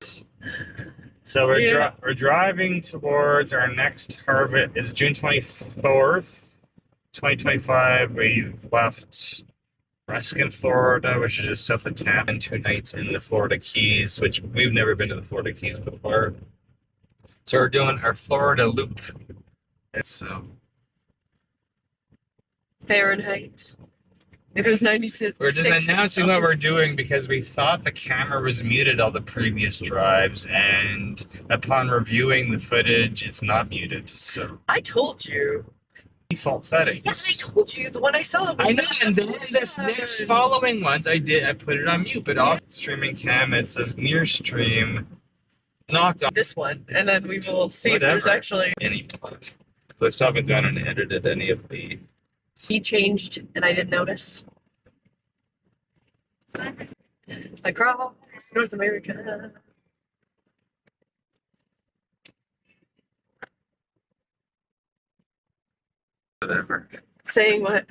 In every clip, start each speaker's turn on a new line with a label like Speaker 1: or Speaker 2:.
Speaker 1: So we're driving towards our next harvest. It's June 24th, 2025. We've left Ruskin, Florida, which is just south of Tampa, and 2 nights in the Florida Keys, which we've never been to the Florida Keys before. So we're doing our Florida loop. It's
Speaker 2: Fahrenheit. It was 96.
Speaker 1: We're just announcing what we're doing because we thought the camera was muted all the previous drives, and upon reviewing the footage, it's not muted. So
Speaker 2: I told you.
Speaker 1: Default settings.
Speaker 2: Yes, I told you. The one I saw was
Speaker 1: I know, and then this next following ones I put it on mute, but off streaming cam it says near stream. Knocked off
Speaker 2: this one, and then we will see if there's actually
Speaker 1: any platform. So I still haven't gone and edited any of the.
Speaker 2: He changed, and I didn't notice. Across North America.
Speaker 1: Whatever.
Speaker 2: Saying what?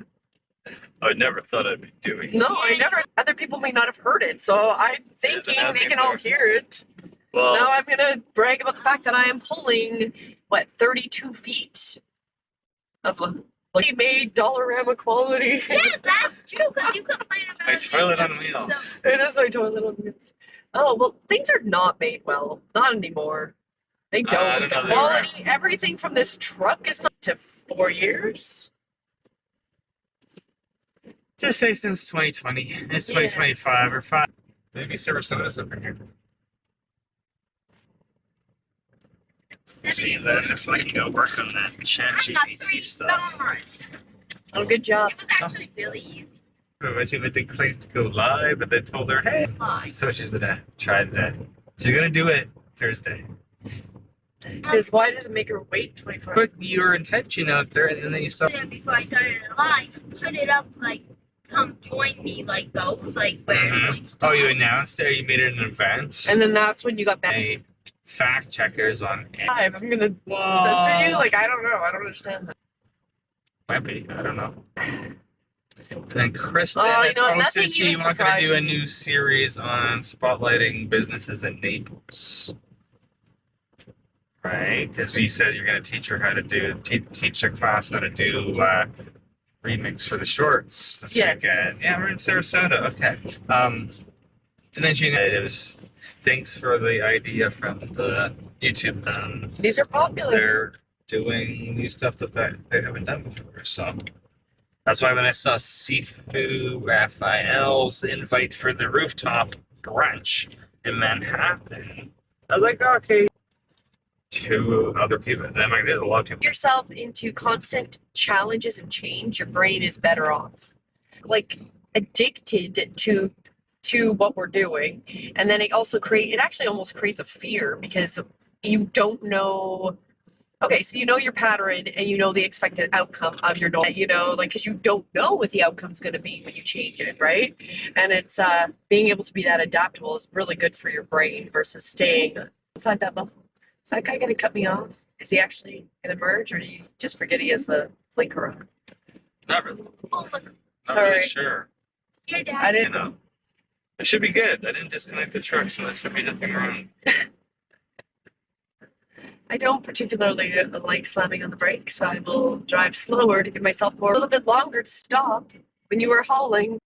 Speaker 1: I never thought I'd be doing it.
Speaker 2: No, I never. Other people may not have heard it, so I'm thinking they can all hear it. Well, now I'm gonna brag about the fact that I am pulling, what, 32 feet of made Dollarama quality.
Speaker 3: Yes, that's true, because you complain about
Speaker 1: my toilet on wheels.
Speaker 2: It is my toilet on wheels. Oh, well, things are not made well. Not anymore. They don't. The quality, everything from this truck is not to 4 years.
Speaker 1: Just say since 2020. It's 2025 or 5. Maybe service sodas over here. See that if I can go work on that ChatGPT stuff.
Speaker 2: Oh, good job.
Speaker 3: It was actually really easy.
Speaker 1: Imagine if they clicked to go live, but they told her, hey. So she's gonna try today. She's gonna do it Thursday.
Speaker 2: Because why does it make her wait 24 hours?
Speaker 1: Put your intention out there, and then you start.
Speaker 3: Before I started live, put it up like, come join me, like those, like where
Speaker 1: Oh, you announced it? Or you made it an event?
Speaker 2: And then that's when you got back.
Speaker 1: Fact checkers on
Speaker 2: live. I'm gonna send for you. Like, I don't know. I don't understand that.
Speaker 1: Might be. I don't know. And then Kristen posted she wanted to do a new series on spotlighting businesses in Naples. Right? Because we said you're going to teach her how to do, teach a class how to do remix for the shorts. This weekend. Yeah, we're in Sarasota. Okay. And then she it was thanks for the idea from the YouTube.
Speaker 2: These are popular.
Speaker 1: They're doing new stuff that they haven't done before. So that's why when I saw Sifu Raphael's invite for the rooftop brunch in Manhattan, I was like, okay. 2 other people. Then like, there's a lot of people.
Speaker 2: Yourself into constant challenges and change, your brain is better off. Like addicted to what we're doing, and then it actually almost creates a fear because you don't know. Okay, so you know your pattern and you know the expected outcome of your normal, like, because you don't know what the outcome's going to be when you change it, right? And it's being able to be that adaptable is really good for your brain versus staying inside that bubble. Is that guy going to cut me off? Is he actually going to merge, or do you just forget he has the blinker on?
Speaker 1: Not really.
Speaker 2: Sorry.
Speaker 1: Not really sure.
Speaker 2: I didn't
Speaker 1: know. It should be good. I didn't disconnect the truck, so there should be nothing wrong.
Speaker 2: I don't particularly like slamming on the brakes, so I will drive slower to give myself a little bit longer to stop when you were hauling.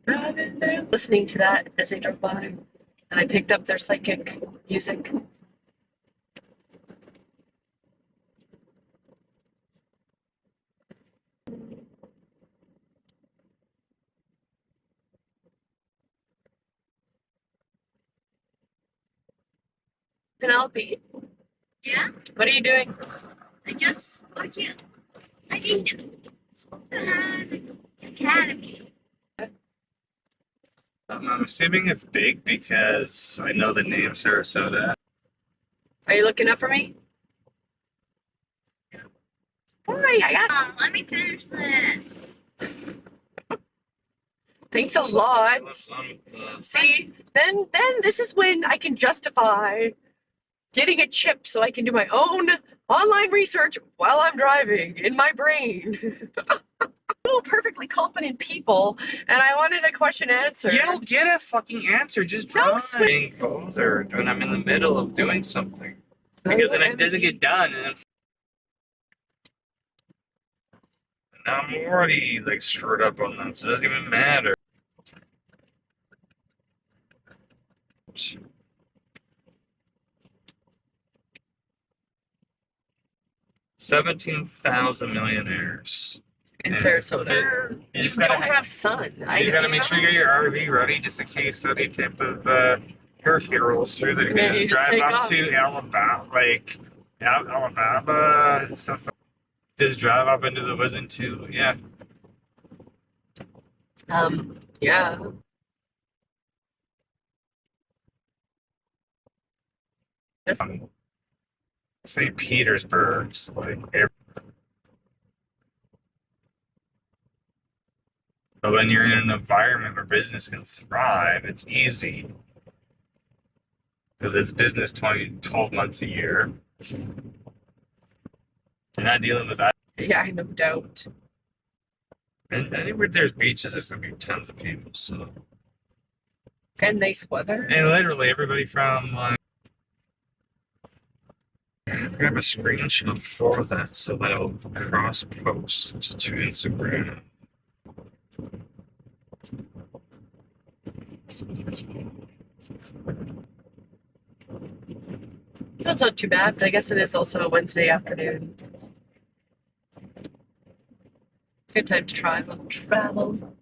Speaker 2: Driving down, listening to that as they drove by, and I picked up their psychic music. Penelope.
Speaker 3: Yeah?
Speaker 2: What are you doing?
Speaker 3: I need the academy.
Speaker 1: I'm assuming it's big because I know the name Sarasota.
Speaker 2: Are you looking up for me? Why?
Speaker 3: Let me finish this.
Speaker 2: Thanks a lot. See, then this is when I can justify getting a chip so I can do my own online research while I'm driving in my brain. Two perfectly competent people, and I wanted a question answered.
Speaker 1: You'll get a fucking answer. Just
Speaker 2: No,
Speaker 1: drive.
Speaker 2: sweet.
Speaker 1: Being bothered when I'm in the middle of doing something. Because then it doesn't get done, and then I'm already like screwed up on that, so it doesn't even matter. 17,000 millionaires.
Speaker 2: In
Speaker 1: Yeah.
Speaker 2: Sarasota.
Speaker 1: You just
Speaker 2: don't
Speaker 1: gotta
Speaker 2: have sun.
Speaker 1: You gotta make sure you get your RV ready just in case any type of hurricane rolls through. That you
Speaker 2: Yeah,
Speaker 1: can
Speaker 2: you
Speaker 1: just
Speaker 2: just
Speaker 1: drive
Speaker 2: take
Speaker 1: up
Speaker 2: off.
Speaker 1: to Alabama, like Alabama, stuff. Just drive up into the woods into yeah.
Speaker 2: Yeah. This
Speaker 1: St. Petersburg's like. But when you're in an environment where business can thrive, it's easy. Because it's business 12 months a year. You're not dealing with that.
Speaker 2: yeah, no doubt.
Speaker 1: And anywhere there's beaches, there's going to be tons of people. So.
Speaker 2: And nice weather.
Speaker 1: And literally everybody from like. Grab a screenshot for that so that I'll cross post to Instagram.
Speaker 2: That's not too bad, but I guess it is also a Wednesday afternoon. Good time to travel.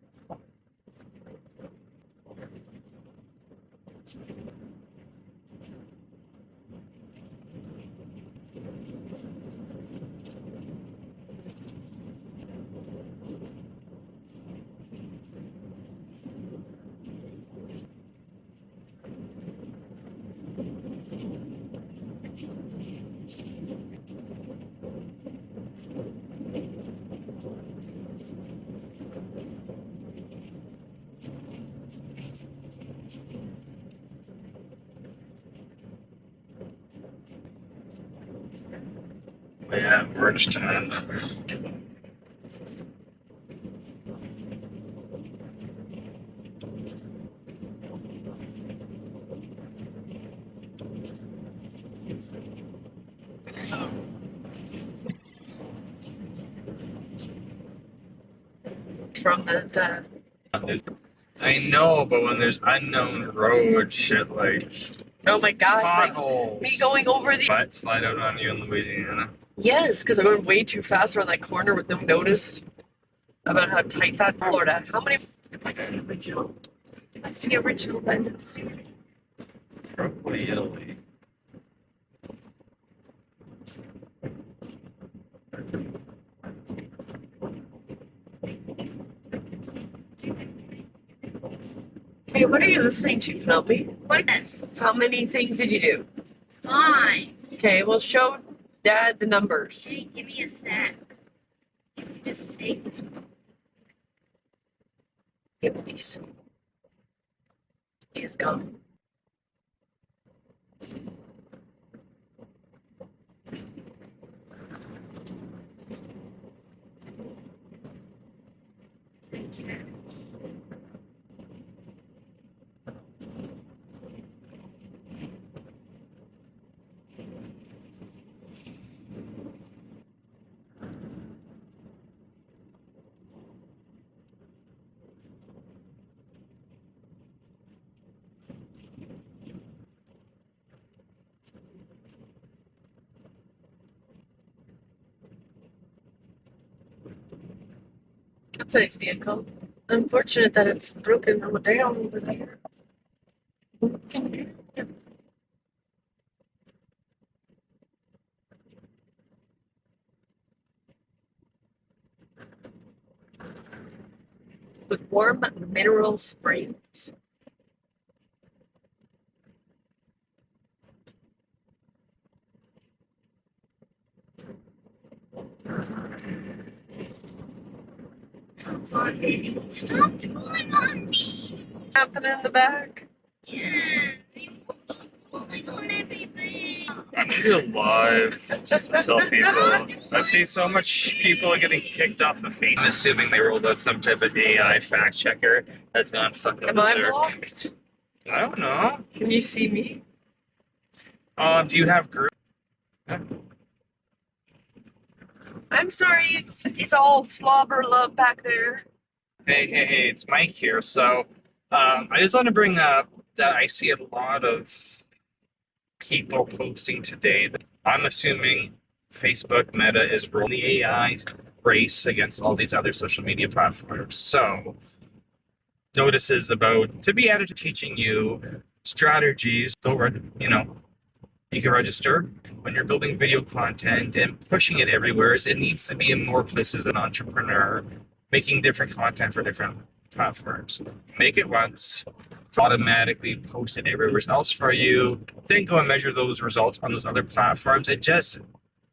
Speaker 1: Yeah, orange time.
Speaker 2: From that,
Speaker 1: I know, but when there's unknown road shit like
Speaker 2: oh my gosh, like
Speaker 1: potholes,
Speaker 2: me going over the.
Speaker 1: might slide out on you in Louisiana.
Speaker 2: Yes, because I'm going way too fast around that corner with no notice about how tight that Florida. How many? What's the original? What's the original Venice?
Speaker 1: Probably Italy.
Speaker 2: Hey, what are you listening to, Penelope?
Speaker 3: What?
Speaker 2: How many things did you do?
Speaker 3: 5.
Speaker 2: Okay, well, show Dad the numbers.
Speaker 3: Hey, give me a sec. You can just say this.
Speaker 2: Hey, please. He is gone. Thank you. That's a nice vehicle. Unfortunate that it's broken down over there. With warm mineral springs.
Speaker 3: Come on, baby. Stop drooling on me.
Speaker 2: Happening in the back.
Speaker 3: Yeah, you will stop drooling on everything.
Speaker 1: do it live just to tell people. I've seen so much people getting kicked off of Facebook. I'm assuming they rolled out some type of AI fact checker that's gone fucking
Speaker 2: Am I
Speaker 1: berserk.
Speaker 2: blocked?
Speaker 1: I don't know.
Speaker 2: Can you see me?
Speaker 1: Do you have group?
Speaker 2: I'm sorry, it's all slobber love back there.
Speaker 1: Hey, it's Mike here. So, I just want to bring up that I see a lot of people posting today that I'm assuming Facebook Meta is rolling the AI race against all these other social media platforms. So, notices about to be added to teaching you strategies over, you can register when you're building video content and pushing it everywhere. It needs to be in more places as an entrepreneur, making different content for different platforms. Make it once, automatically post it everywhere else for you, then go and measure those results on those other platforms and just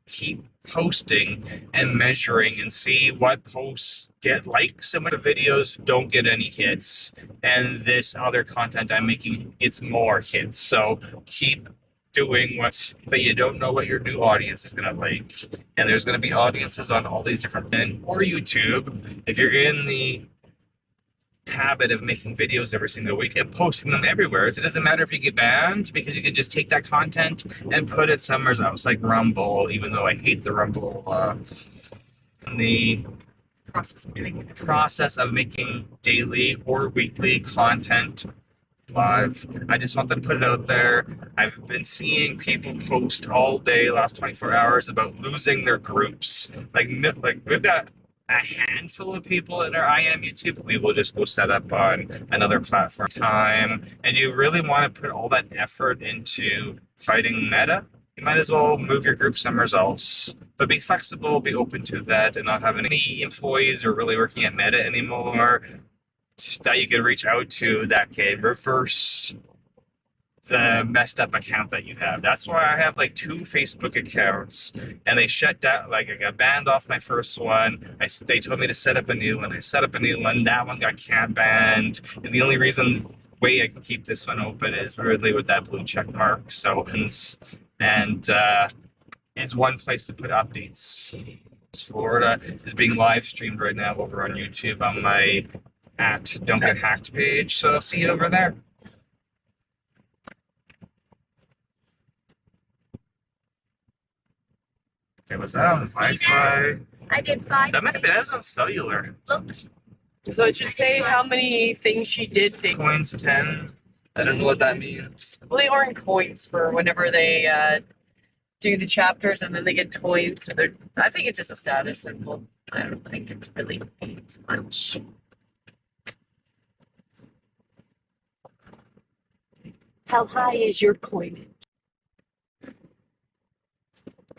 Speaker 1: keep posting and measuring and see what posts get likes and what videos don't get any hits, and this other content I'm making gets more hits. So keep doing but you don't know what your new audience is going to like, and there's going to be audiences on all these different or YouTube. If you're in the habit of making videos every single week and posting them everywhere, it doesn't matter if you get banned, because you can just take that content and put it somewhere else, like Rumble, even though I hate the Rumble the process of making daily or weekly content live. I just want to put it out there. I've been seeing people post all day, last 24 hours, about losing their groups. Like we've got a handful of people in our IM YouTube. We will just go set up on another platform time. And you really want to put all that effort into fighting Meta, you might as well move your group somewhere else. But be flexible, be open to that, and not have any employees or really working at Meta anymore that you can reach out to that can reverse the messed up account that you have. That's why I have like 2 Facebook accounts, and they shut down. Like, I got banned off my first one. They told me to set up a new one. I set up a new one. That one got cat banned, and the only way I can keep this one open is really with that blue check mark. So, and it's one place to put updates. Florida is being live streamed right now over on YouTube on my Don't Get Hacked page, so I'll see you over there. Okay, was that on Wi-Fi?
Speaker 3: I did 5.
Speaker 1: That might have been on cellular.
Speaker 3: Look.
Speaker 2: So it should say how many things she did.
Speaker 1: Coins 10. I don't know what that means.
Speaker 2: Well, they earn coins for whenever they do the chapters, and then they get coins. So I think it's just a status symbol. I don't think it really means much. How high is your coinage?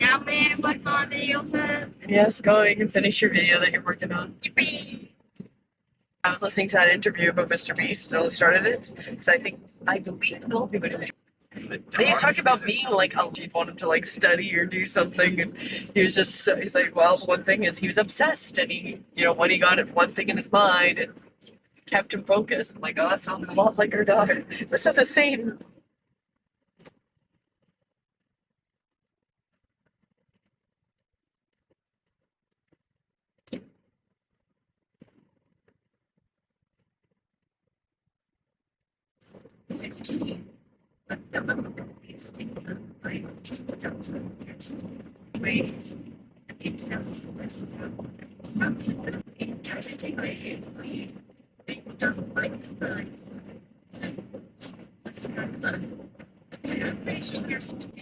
Speaker 3: Now, man, work on video for
Speaker 2: Yes, go. You can finish your video that you're working on. I was listening to that interview about Mr. Beast, and I started it because I believe no people did. He's talking about being like, you'd want him to like study or do something, and he was just he's like, well, one thing is he was obsessed, and he, when he got one thing in his mind, and kept him focused. I'm like, oh, that sounds a lot like her daughter. It's not the same.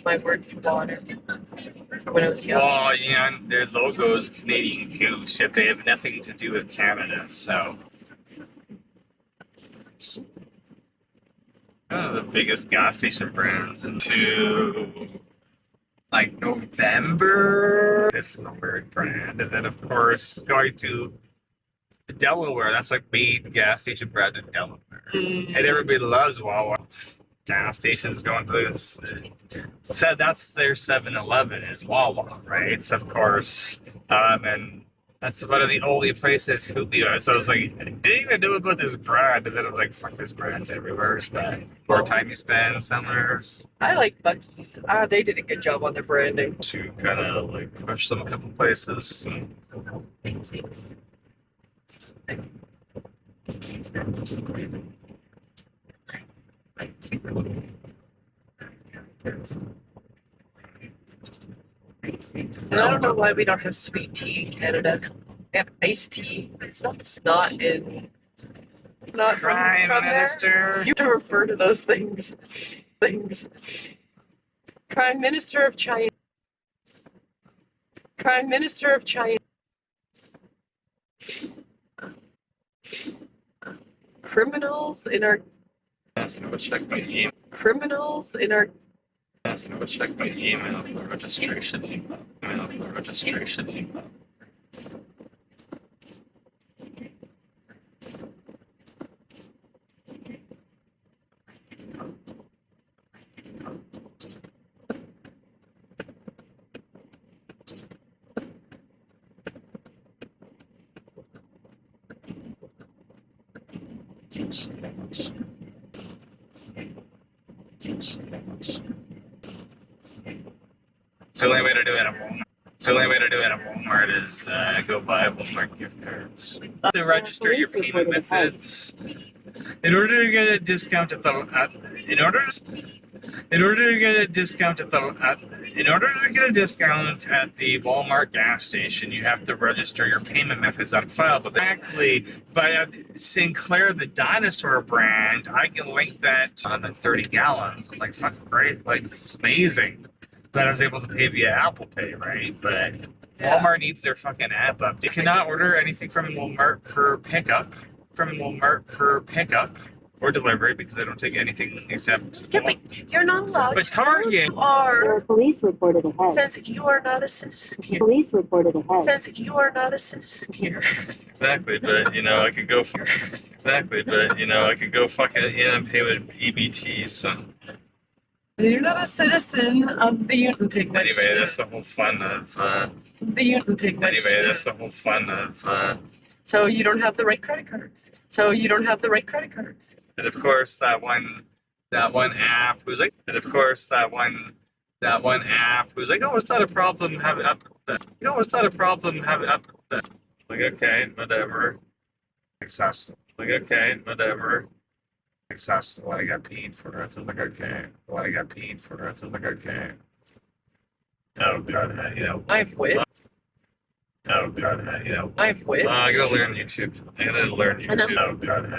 Speaker 2: My word for water. When I was young.
Speaker 1: Oh, yeah, their logo is Canadian Goose, yet they have nothing to do with Canada, so. One of the biggest gas station brands into like November. This is a weird brand. And then, of course, going to Delaware, that's like main gas station brand in Delaware. And everybody loves Wawa. Gas stations going to so that's their 7-Eleven is Wawa, right? So of course, and That's one of the only places who, so I was like, I didn't even know about this brand, and then I'm like, fuck, this brand's everywhere. But more time you spend somewhere
Speaker 2: I like Buc-ee's. They did a good job on their branding.
Speaker 1: to kind of like push them a couple places. So.
Speaker 2: And I don't know why we don't have sweet tea in Canada and iced tea. It's not in not from
Speaker 1: Prime
Speaker 2: there.
Speaker 1: Minister.
Speaker 2: You have to refer to those things. Prime Minister of China. Prime Minister of China. Criminals in our
Speaker 1: Yes, I would check my email.
Speaker 2: criminals in our
Speaker 1: Yes, I would check my email for registration. Email for registration. The only way to do it at Walmart. The only way to do it at Walmart is go buy Walmart gift cards. To register your payment methods. In order to get a discount at the in order to get a discount at the in order to get a discount at the Walmart gas station, you have to register your payment methods on file. But actually, by Sinclair, the dinosaur brand, I can link that on the 30 gallons. It's like fucking great, like it's amazing. But I was able to pay via Apple Pay, right? But Walmart needs their fucking app up. You cannot order anything from Walmart for pickup. Or delivery because I don't take anything except.
Speaker 2: Yeah, but you're not allowed.
Speaker 1: But
Speaker 2: to.
Speaker 1: Target.
Speaker 2: You are.
Speaker 4: There are police reported ahead.
Speaker 2: Since you are not a citizen here.
Speaker 4: Police reported ahead.
Speaker 2: Since you are not a citizen here.
Speaker 1: Exactly, but I could go. Exactly, but I could go fucking in and pay with EBT. So
Speaker 2: You're not a citizen of the Union. Take next
Speaker 1: anyway,
Speaker 2: year.
Speaker 1: that's the whole fun of.
Speaker 2: The Union. Take next
Speaker 1: Anyway,
Speaker 2: year.
Speaker 1: that's the whole fun of.
Speaker 2: So you don't have the right credit cards.
Speaker 1: And of course, that one app was like, oh, it's not a problem. Have it up. It's not a problem. Have it up. Like, okay, whatever. Successful. Like, okay, whatever. Successful. I got paid for it. So like, okay. Well, I got paid for it. So like, okay. Oh god,
Speaker 2: I'm with.
Speaker 1: Oh god,
Speaker 2: I'm with.
Speaker 1: I gotta learn YouTube. I gotta learn YouTube. Oh god,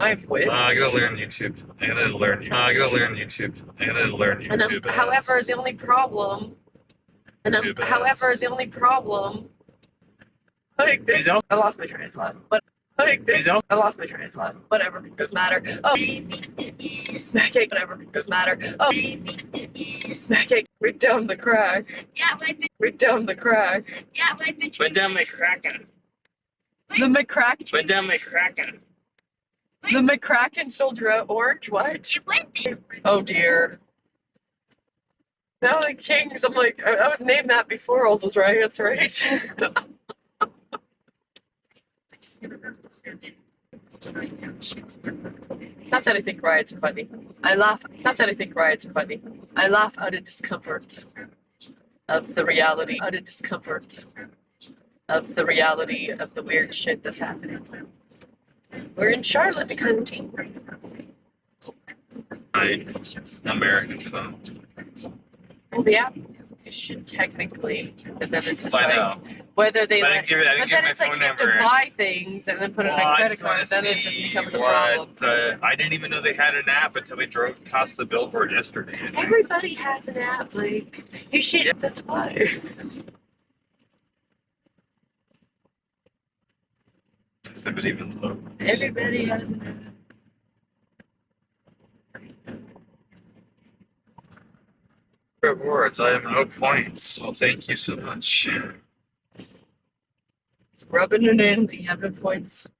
Speaker 2: I'm with.
Speaker 1: I gotta learn YouTube. I gotta learn. I gotta learn YouTube. I gotta learn
Speaker 2: And
Speaker 1: YouTube.
Speaker 2: however, the only problem. Like this,
Speaker 1: He's also-
Speaker 2: I lost my train of thought. But like this,
Speaker 1: He's also-
Speaker 2: I lost my train of thought. Whatever, doesn't matter. Oh, okay, whatever, doesn't matter. Oh, okay, right down the crack.
Speaker 3: Yeah, my bitch.
Speaker 2: Right down the crack.
Speaker 3: Yeah, my bitch.
Speaker 1: Went down my Kraken.
Speaker 2: The McCracken.
Speaker 1: Went down my Kraken.
Speaker 2: The McCracken stole your orange. What?
Speaker 3: It went there.
Speaker 2: Oh dear. Now the Kings. I'm like, I was named that before all those riots, right? Not that I think riots are funny. I laugh. Not that I think riots are funny. I laugh out of discomfort of the reality. Out of discomfort of the reality of the weird shit that's happening. We're in Charlotte, County.
Speaker 1: American phone.
Speaker 2: Well, the application technically, and then it's just
Speaker 1: I
Speaker 2: like
Speaker 1: know.
Speaker 2: whether they
Speaker 1: But I
Speaker 2: let.
Speaker 1: didn't give it. I
Speaker 2: But
Speaker 1: didn't
Speaker 2: then
Speaker 1: give my
Speaker 2: it's like
Speaker 1: phone
Speaker 2: you have to
Speaker 1: number.
Speaker 2: buy things and then put it on
Speaker 1: Well,
Speaker 2: a
Speaker 1: I
Speaker 2: credit
Speaker 1: just wanna
Speaker 2: card. Then it just
Speaker 1: see
Speaker 2: becomes a
Speaker 1: what,
Speaker 2: problem.
Speaker 1: I didn't even know they had an app until we drove past the billboard yesterday. I think.
Speaker 2: Everybody has an app. Like you should. That's why.
Speaker 1: Somebody even look.
Speaker 2: Everybody has an app.
Speaker 1: Rewards. I have no points. Well, thank you so much.
Speaker 2: Rubbing it in. They have no points.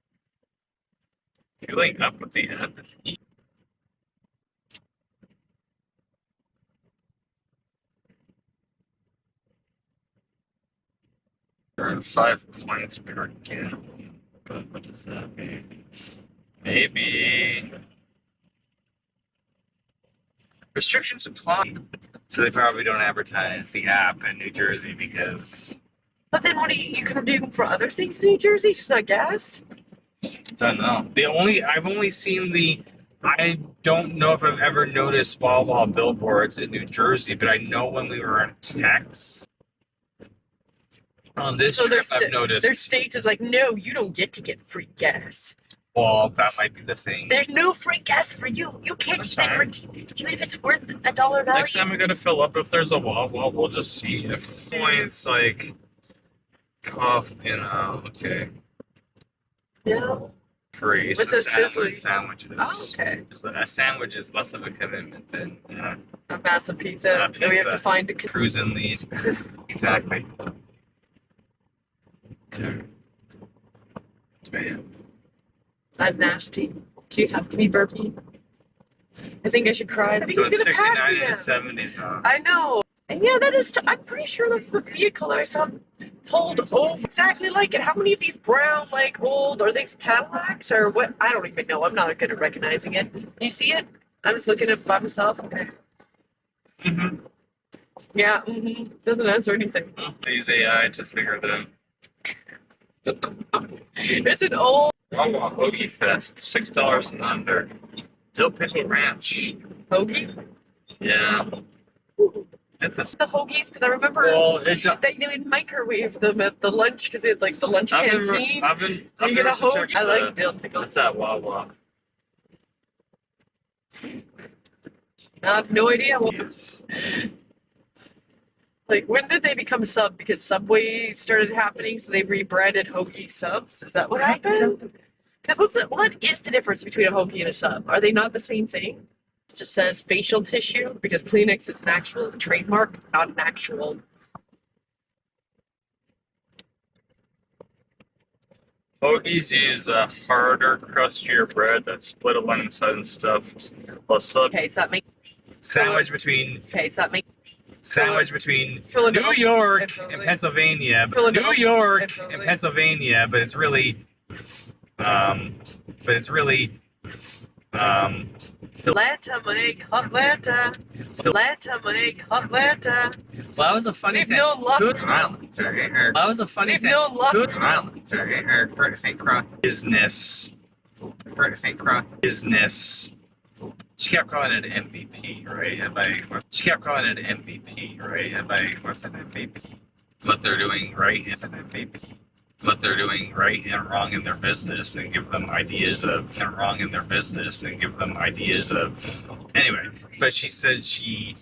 Speaker 1: Filling up with the app is easy. Earn 5 points per gallon. But what does that mean? Maybe restrictions apply. So they probably don't advertise the app in New Jersey because
Speaker 2: But then what do you can do for other things in New Jersey, just not gas?
Speaker 1: don't know. I've only seen I don't know if I've ever noticed Wawa billboards in New Jersey, but I know when we were in Texas on this
Speaker 2: So
Speaker 1: trip, I've noticed.
Speaker 2: their state is like, no, you don't get to get free gas.
Speaker 1: Well, that might be the thing.
Speaker 2: There's no free gas for you. You can't
Speaker 1: That's
Speaker 2: even
Speaker 1: fine.
Speaker 2: redeem it, even if it's worth $1 value.
Speaker 1: Next time we gotta fill up if there's a Wawa, we'll just see if points like okay.
Speaker 2: No.
Speaker 1: Free.
Speaker 2: What's
Speaker 1: So
Speaker 2: a sizzling?
Speaker 1: sandwiches.
Speaker 2: Oh, okay.
Speaker 1: So a sandwich is less of a commitment than
Speaker 2: A massive pizza.
Speaker 1: A
Speaker 2: Then we have to
Speaker 1: pizza.
Speaker 2: find a
Speaker 1: cruising the exactly. Okay. Man.
Speaker 2: I'm nasty. Do you have to be burpy? I think I should cry. I think
Speaker 1: So
Speaker 2: he's
Speaker 1: it's
Speaker 2: gonna pass
Speaker 1: 69
Speaker 2: me
Speaker 1: and
Speaker 2: now.
Speaker 1: 70s on.
Speaker 2: I know. And yeah, that is. I'm pretty sure that's the vehicle that I saw pulled over. Exactly like it. How many of these brown, like old, are these Cadillacs or what? I don't even know. I'm not good at recognizing it. You see it? I'm just looking at it by myself. Okay.
Speaker 1: Mm-hmm.
Speaker 2: Yeah. Doesn't answer anything.
Speaker 1: Use AI to figure them.
Speaker 2: It's an old
Speaker 1: Wawa Hoagie Fest, $6 and under. Dill Pickle Ranch.
Speaker 2: hoagie.
Speaker 1: Yeah. It's a
Speaker 2: The hoagies, because I remember
Speaker 1: it's a,
Speaker 2: they would microwave them at the lunch because they had like the lunch canteen.
Speaker 1: I've been
Speaker 2: You get a hoagie. I like dill
Speaker 1: It's
Speaker 2: pickles.
Speaker 1: at Wawa.
Speaker 2: I have no idea.
Speaker 1: Yes.
Speaker 2: Like, when did they become sub? Because Subway started happening, so they rebranded hoagie subs. Is that what happened? Because what is the difference between a hoagie and a sub? Are they not the same thing? It just says facial tissue because Kleenex is an actual trademark, not an actual.
Speaker 1: Hoagies use a harder, crustier bread that's split along the side and stuffed. While sub
Speaker 2: Okay, so that makes.
Speaker 1: sandwich between
Speaker 2: Okay, so that makes. New
Speaker 1: New York and
Speaker 2: Philadelphia.
Speaker 1: Pennsylvania. New
Speaker 2: Philadelphia.
Speaker 1: York and
Speaker 2: Philadelphia.
Speaker 1: Pennsylvania, but it's really um
Speaker 2: Atlanta, make Atlanta. Atlanta, make Atlanta.
Speaker 1: well, that was a funny
Speaker 2: We've
Speaker 1: thing.
Speaker 2: known lots
Speaker 1: Good
Speaker 2: of.
Speaker 1: Islands, right? That was a funny
Speaker 2: We've
Speaker 1: thing.
Speaker 2: known lots
Speaker 1: Good
Speaker 2: of.
Speaker 1: Islands, right? Or for St. Croix business. For St. Croix business. She kept calling it an MVP, right? She kept calling it an MVP, right? What's an MVP? What they're doing right is an MVP. What they're doing right and wrong in their business, and give them ideas of Anyway, but she said she.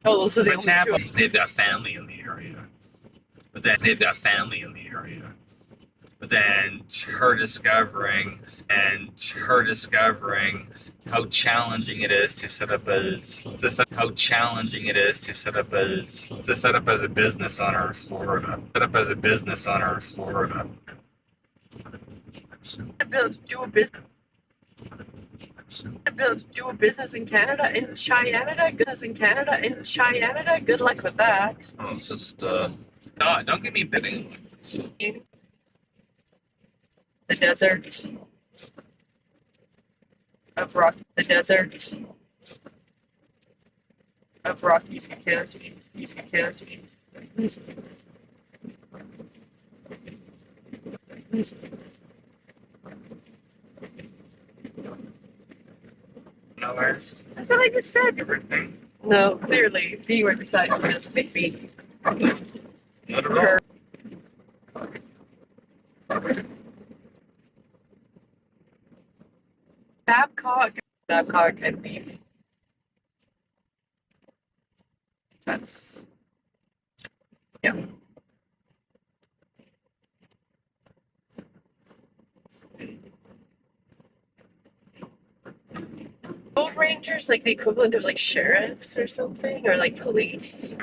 Speaker 2: Oh, those are the
Speaker 1: For
Speaker 2: only
Speaker 1: example,
Speaker 2: two.
Speaker 1: they've got family in the area. But then her discovering how challenging it is to set up as a business owner in Florida.
Speaker 2: Do a business. Do a business in Canada, in Cheyenne. Business in Canada, in Cheyenne. Good luck with that.
Speaker 1: Oh, it's just don't get me bidding.
Speaker 2: The desert of Rocky. The desert of Rocky County.
Speaker 1: Nowhere.
Speaker 2: I thought I just said.
Speaker 1: Everything.
Speaker 2: No, clearly, being right beside you doesn't make me.
Speaker 1: Not at all.
Speaker 2: Babcock and Beebe. That's. Yeah. Road rangers, like the equivalent of like sheriffs or something, or like police.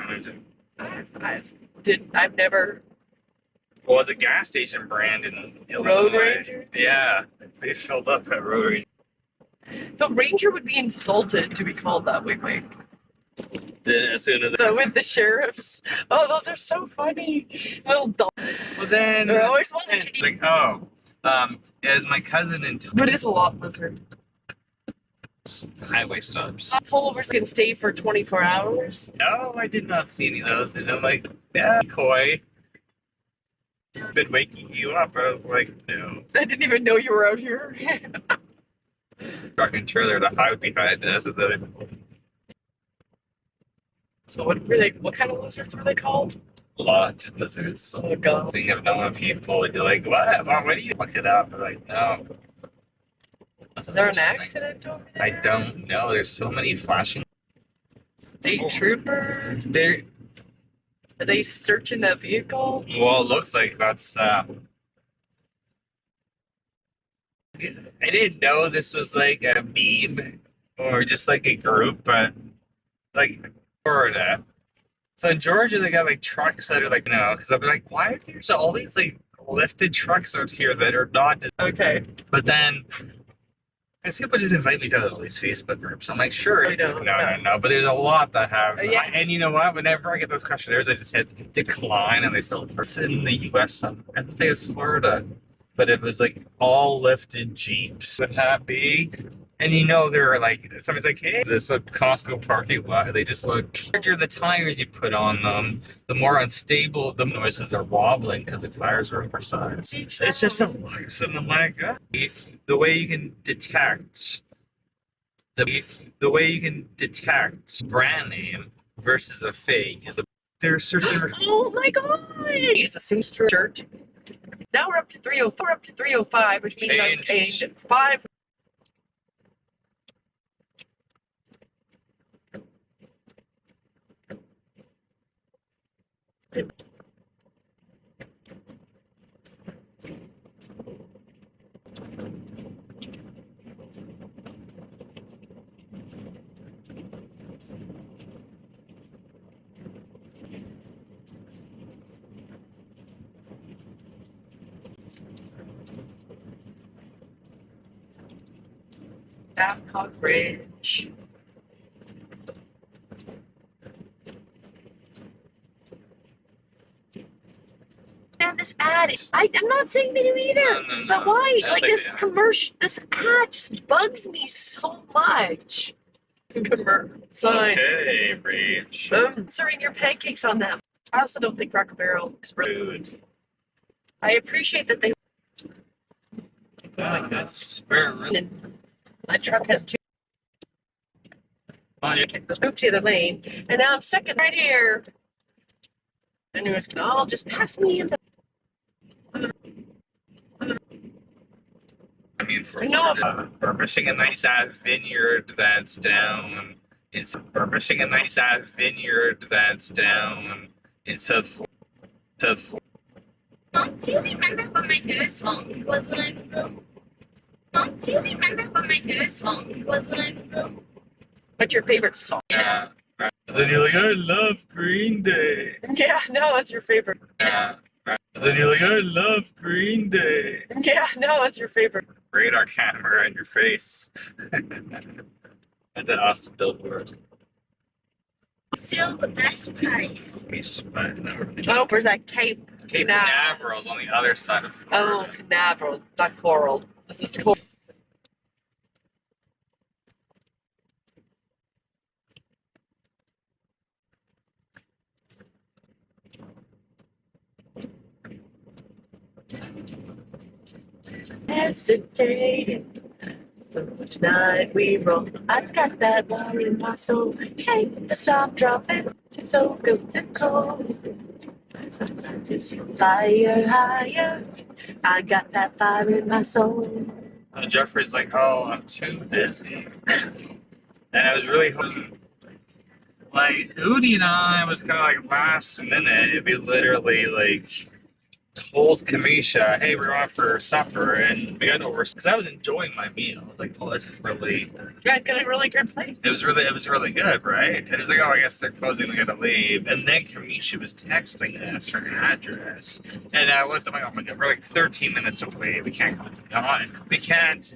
Speaker 2: I've never.
Speaker 1: Well, it's a gas station brand in Illinois.
Speaker 2: Road Rangers?
Speaker 1: Yeah, they filled up at Road Rangers.
Speaker 2: The ranger would be insulted to be called that way, Mike.
Speaker 1: Then as soon as
Speaker 2: With the sheriffs. Oh, those are so funny. Little dog.
Speaker 1: well then
Speaker 2: They're always wanting to
Speaker 1: it's like oh as my cousin in
Speaker 2: What is a lot lizard?
Speaker 1: highway stops.
Speaker 2: Pullovers can stay for 24 hours.
Speaker 1: No, I did not see any of those. And I'm like, yeah, coy. Been waking you up. I was like, no.
Speaker 2: I didn't even know you were out here.
Speaker 1: Truck and trailer to hide behind us. And then
Speaker 2: So what were they? What kind of lizards were they called?
Speaker 1: lot lizards.
Speaker 2: Oh god.
Speaker 1: Think of knowing people, and you're like, what? Well, why do you look it up? I'm like, no.
Speaker 2: Is there an accident over there?
Speaker 1: I don't know. There's so many flashing.
Speaker 2: State troopers?
Speaker 1: There.
Speaker 2: Are they searching that vehicle?
Speaker 1: Well, it looks like that's. I didn't know this was like a meme or just like a group, but like Florida. So in Georgia, they got like trucks that are like no, because I'm like, why are there all these like lifted trucks out here that are not?
Speaker 2: Okay.
Speaker 1: But then, because people just invite me to all these Facebook groups, I'm like, sure,
Speaker 2: I know,
Speaker 1: no. But there's a lot that have.
Speaker 2: Yeah.
Speaker 1: And you know what? Whenever I get those questionnaires, I just hit decline, and they still. It's in the U.S. I think it's Florida. But it was like all lifted Jeeps. Would that be? And you know, they're like, somebody's like, hey, this is a Costco parking lot. They just look, the larger the tires you put on them, the more unstable the noises are wobbling because the tires are oversized. It's just a looks, and I'm like, the way you can detect, the way you can detect brand name versus a fake is they're searching.
Speaker 2: Oh my god! It's a seamstress shirt. Now we're up to 304. We're up to 305, which means I'm
Speaker 1: Changed.
Speaker 2: paying 5. Babcock Ridge. And this ad, I'm not saying they do either,
Speaker 1: No.
Speaker 2: but why?
Speaker 1: No,
Speaker 2: Like
Speaker 1: they
Speaker 2: this
Speaker 1: do.
Speaker 2: commercial, this ad just bugs me so much. Signs.
Speaker 1: Okay, Rach.
Speaker 2: Serving your pancakes on them. I also don't think Cracker Barrel is really.
Speaker 1: Food.
Speaker 2: I appreciate that they.
Speaker 1: That's
Speaker 2: My truck has 2.
Speaker 1: on
Speaker 2: Okay, let's move to the other lane, and now I'm stuck in right here. I knew it's gonna all just pass me in the.
Speaker 1: I mean, for
Speaker 2: No.
Speaker 1: we're missing a night that vineyard that's down. We're missing a night that vineyard that's down. It says.
Speaker 3: Mom, do you remember what my favorite song was when I was little? Mom, do you remember what my favorite song was when I was little?
Speaker 2: What's your favorite song?
Speaker 1: Right. Then you're like, I love Green Day.
Speaker 2: Yeah, no, that's your favorite.
Speaker 1: Right. Then you're like, I love Green Day.
Speaker 2: Yeah, no, that's your favorite.
Speaker 1: Radar camera in your face. At the Austin billboard.
Speaker 3: Still the best price.
Speaker 1: Me sweating over the
Speaker 2: Oh, where's that Cape?
Speaker 1: Cape
Speaker 2: Canaveral.
Speaker 1: Canaveral's on the other side of
Speaker 2: Oh,
Speaker 1: Florida.
Speaker 2: Canaveral, not Coral. This is cool. Hesitating. Tonight we roll. I got that fire in my soul. Hey, stop dropping. So good to cold. Fire higher. I got that fire in my soul.
Speaker 1: Jeffrey's like, oh, I'm too busy. And I was really hoping, like, Udi and I was kind of like last minute. We literally, like, told Kamisha, hey, we're off for supper. And we got over, because I was enjoying my meal. I was like, oh, this is really,
Speaker 2: Yeah, it's got a really good place.
Speaker 1: it was really good, right? And it's like, oh, I guess they're closing, we gotta leave. And then Kamisha was texting us her address. And I looked at my, oh my god, we're like 13 minutes away. We can't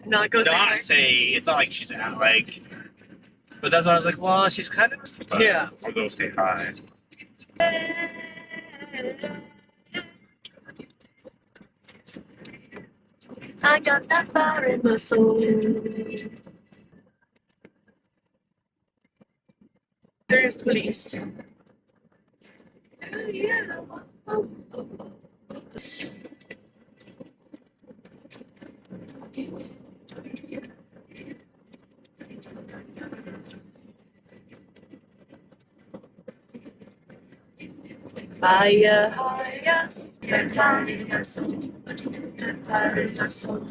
Speaker 2: No, it goes
Speaker 1: not
Speaker 2: there.
Speaker 1: say, it's not like she's out, like, But that's why I was like, well, she's kind of fun.
Speaker 2: Yeah.
Speaker 1: I'll go say hi.
Speaker 2: I got that fire in my soul. There's police. Oh, yeah. Higher, higher, and fire in my soul. And fire in my soul.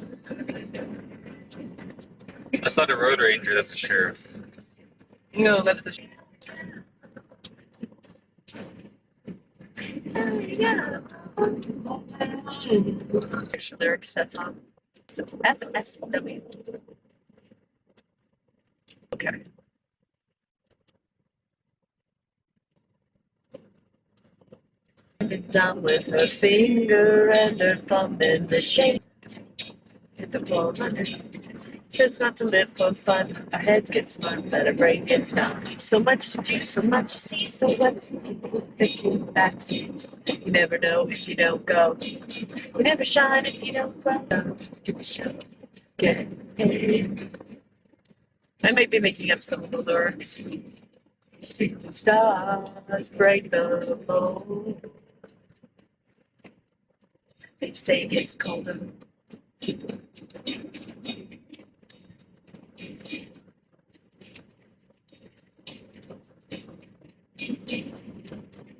Speaker 1: That's not a road ranger, that's a sheriff.
Speaker 2: No, that is a. Yeah. Extra lyrics, that's on. It's FSW. Okay. Down with her finger and her thumb in the shape. Hit the wall under. It's not to live for fun. Our heads get smart, but our brain gets numb. So much to do, so much to see. So let's thinking back to you. You never know if you don't go. You never shine if you don't grow. Give a show. Get paid. I might be making up some of the lyrics. Stars break the mold. They say it gets colder.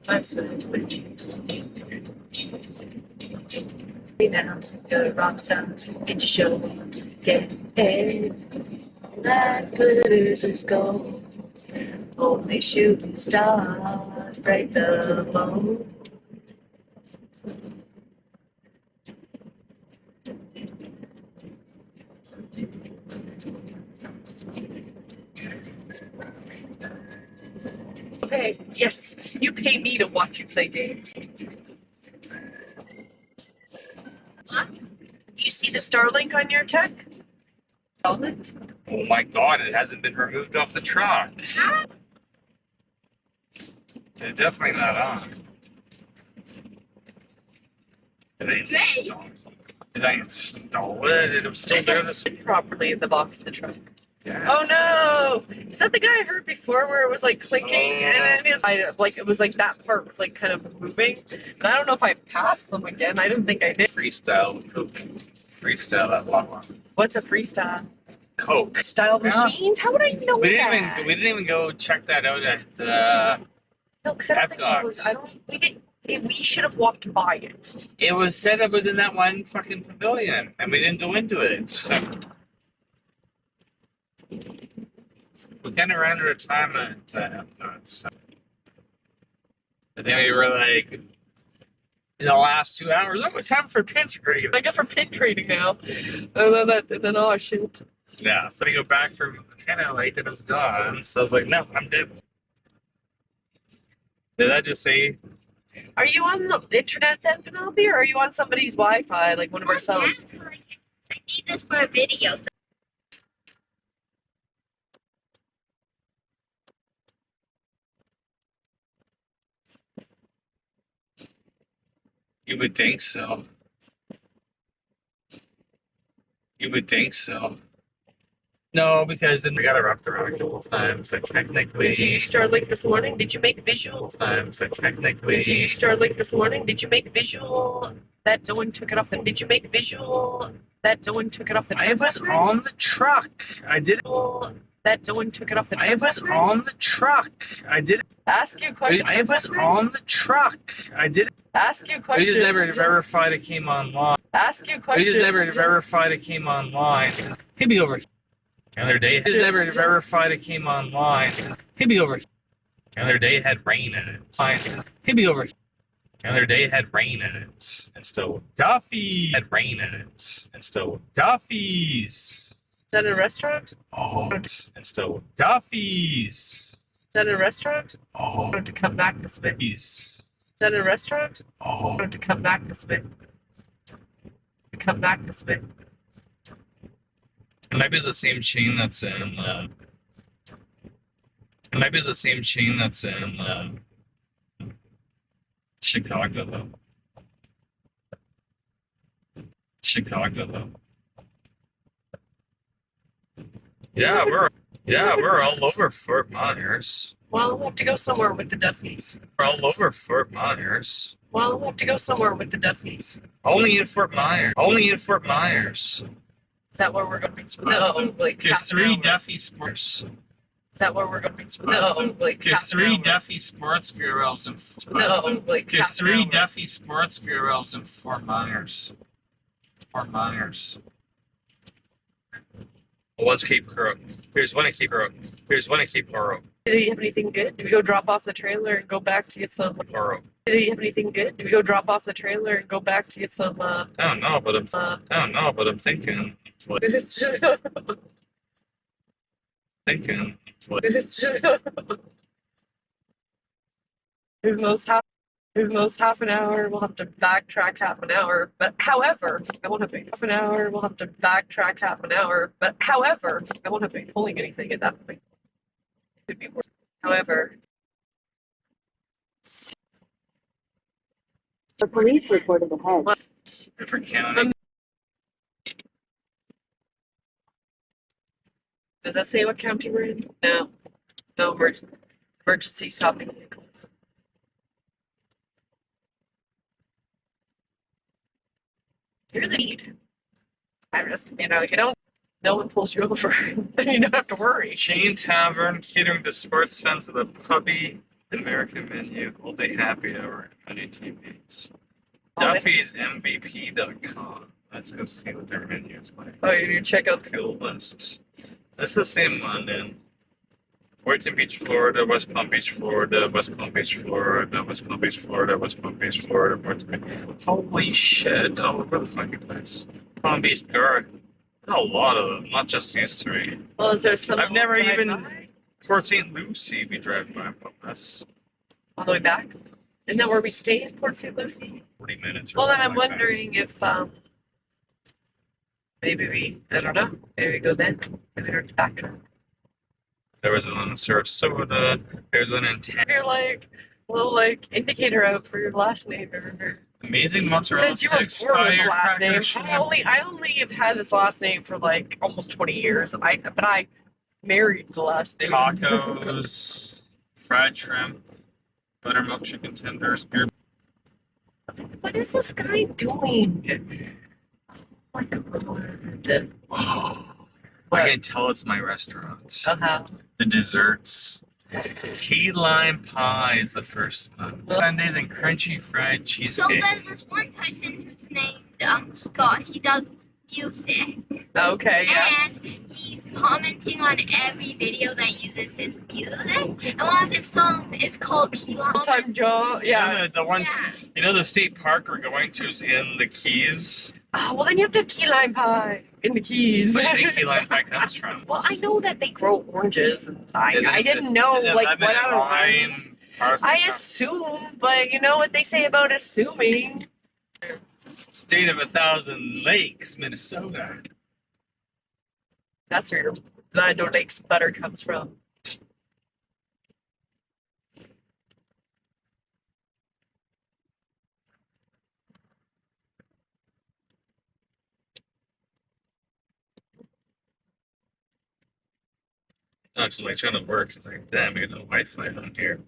Speaker 2: That's what it's been. Hey now, you're a rock star. Get your show. Get paid. That glitters is gold. Only shooting stars break the mold. Okay, yes, you pay me to watch you play games.
Speaker 3: What?
Speaker 2: Do you see the Starlink on your tech? Element?
Speaker 1: Oh my god, it hasn't been removed off the truck. It's definitely not on. Did I install it? It was still there this
Speaker 2: Properly in the box of the truck.
Speaker 1: yes.
Speaker 2: Oh no! Is that the guy I heard before where it was like clinking and then it was like that part was like kind of moving? And I don't know if I passed them again. I didn't think I did.
Speaker 1: Freestyle Coke. Freestyle that one.
Speaker 2: What's a freestyle?
Speaker 1: Coke.
Speaker 2: Style
Speaker 1: Yeah.
Speaker 2: machines? How would I know that?
Speaker 1: We didn't even go check that out at
Speaker 2: No, because I don't think it was. I don't. We didn't. We should have walked by it.
Speaker 1: it was said it was in that one fucking pavilion and we didn't go into it. So we kind of ran out of time at Epcot. So. But then we were like, in the last 2 hours, oh, it's time for pinch trading.
Speaker 2: I guess we're pin trading now. And then oh shoot.
Speaker 1: Yeah, so we go back for kind of late and it was gone. So I was like, no, I'm dead. Did I just say?
Speaker 2: Are you on the internet then, Penelope, or are you on somebody's Wi-Fi, like one of our cells?
Speaker 3: I need this for a video. So
Speaker 1: You would think so. You would think so. No, because then we got wrapped around a couple times. Like technically.
Speaker 2: Did you use Starlink this morning? Did you make visual?
Speaker 1: Times. Like technically.
Speaker 2: Did you use Starlink this morning? Did you make visual that no one took it off the? Did you make visual that no one took it off the?
Speaker 1: I was on the truck. I did.
Speaker 2: That no one took it off the.
Speaker 1: I was on the truck. I did.
Speaker 2: Ask you a question.
Speaker 1: I was on the truck. I did.
Speaker 2: Ask you a
Speaker 1: We
Speaker 2: question.
Speaker 1: just never verified it came online.
Speaker 2: Ask you a
Speaker 1: We
Speaker 2: question.
Speaker 1: just never verified it came online. He'd be over here. The other day, just never verified it came online. He'd be over here. The other day had rain in it. He'd be over here. The other day had rain in it. And still Duffy had rain in it. And still Duffy's.
Speaker 2: Is that a restaurant?
Speaker 1: Oh, and still Duffy's.
Speaker 2: Is that a restaurant?
Speaker 1: Oh,
Speaker 2: I want to come back this way.
Speaker 1: Duffy's.
Speaker 2: Is that a restaurant?
Speaker 1: Oh,
Speaker 2: I want to come back this way. Come back this way.
Speaker 1: it might be the same chain that's in It might be the same chain that's in Chicago, though. Chicago, though. Yeah, we're all over Fort Myers.
Speaker 2: Well, we'll have to go somewhere with the Duffys.
Speaker 1: We're all over Fort Myers.
Speaker 2: Well, we'll have to go somewhere with the Duffys.
Speaker 1: Only in Fort Myers. Only in Fort Myers.
Speaker 2: Is that where we're going? No, like
Speaker 1: There's
Speaker 2: half an
Speaker 1: 3
Speaker 2: hour.
Speaker 1: Duffy Sports.
Speaker 2: Is that where we're going? No, like
Speaker 1: There's
Speaker 2: half
Speaker 1: 3
Speaker 2: an hour.
Speaker 1: Duffy Sports Bureaus in
Speaker 2: No, like
Speaker 1: There's
Speaker 2: half an
Speaker 1: 3
Speaker 2: hour.
Speaker 1: Duffy Sports Bureaus in Fort Myers. Fort Myers. One's Cape Coral. There's one at Cape Coral. There's one at Cape Coral.
Speaker 2: Do you have anything good? Do we go drop off the trailer and go back to get some?
Speaker 1: Coral.
Speaker 2: Do you have anything good? Do we go drop off the trailer and go back to get some?
Speaker 1: I don't know, but I'm thinking. Thinking.
Speaker 2: Even though it's half an hour, we'll have to backtrack half an hour. But however, I won't have to half an hour. We'll have to backtrack half an hour. But however, I won't have to be pulling anything at that point. Could be worse. However,
Speaker 4: The police reported ahead.
Speaker 1: For Canada.
Speaker 2: does that say what county we're in? No, no emergency stopping vehicles. You're the lead. I just, you don't. No one pulls you over, then you don't have to worry.
Speaker 1: Chain Tavern, catering to sports fans of the pubby American menu, all day happy hour, and many TVs. Duffy'sMVP.com. Let's go see what their menu is like.
Speaker 2: Oh, you check out the
Speaker 1: Cool lists. Is this the same London? Boynton Beach, Florida, West Palm Beach, Florida, West Palm Beach, Florida, West Palm Beach, Florida, West Palm Beach, Florida, Boynton Beach. Holy shit, all over the fucking place. Palm Beach Guard. A lot of them, not just these 3.
Speaker 2: Well, is there some?
Speaker 1: I've never
Speaker 2: drive
Speaker 1: even-
Speaker 2: by
Speaker 1: Port St. Lucie, we drive by, but that's
Speaker 2: all the way back. Isn't that where we stay? Is Port St. Lucie?
Speaker 1: 40 minutes or
Speaker 2: Well, then
Speaker 1: something
Speaker 2: I'm
Speaker 1: like that.
Speaker 2: wondering if maybe I don't know. Maybe we go then. Maybe we're back.
Speaker 1: There was one in Sarasota, there's one in Tampa.
Speaker 2: You're like a little like indicator out for your last name or
Speaker 1: Amazing mozzarella
Speaker 2: since you were
Speaker 1: sticks,
Speaker 2: born with the last name.
Speaker 1: firecrackers.
Speaker 2: I only have had this last name for like almost 20 years. But I married the last name.
Speaker 1: Tacos, fried shrimp, buttermilk chicken tenders, beer.
Speaker 2: What is this guy doing? Oh my god.
Speaker 1: I can tell it's my restaurant.
Speaker 2: Uh-huh.
Speaker 1: The desserts. Key lime pie is the first one. Sunday, then crunchy fried
Speaker 3: So
Speaker 1: cheesecake.
Speaker 3: there's this one person who's named Scott. He does music,
Speaker 2: Okay, yeah.
Speaker 3: and he's commenting on every video that uses his music. And one of his songs is called Key Lime.
Speaker 2: Full-time job. Yeah.
Speaker 1: You know the ones,
Speaker 3: Yeah.
Speaker 1: you know the state park we're going to is in the Keys?
Speaker 2: Oh, well, then you have to have key lime pie in the Keys.
Speaker 1: Where do you think key lime pie comes from?
Speaker 2: Well, I know that they grow oranges, and I
Speaker 1: Is it-
Speaker 2: didn't know
Speaker 1: is it
Speaker 2: like
Speaker 1: lemon
Speaker 2: what
Speaker 1: and
Speaker 2: other ones.
Speaker 1: lime, parsley?
Speaker 2: I assume, but you know what they say about assuming.
Speaker 1: State of 1,000 lakes, Minnesota.
Speaker 2: That's where your Land O'Lakes butter comes from.
Speaker 1: No, it's like trying to work. It's like, damn, I got no Wi-Fi on here.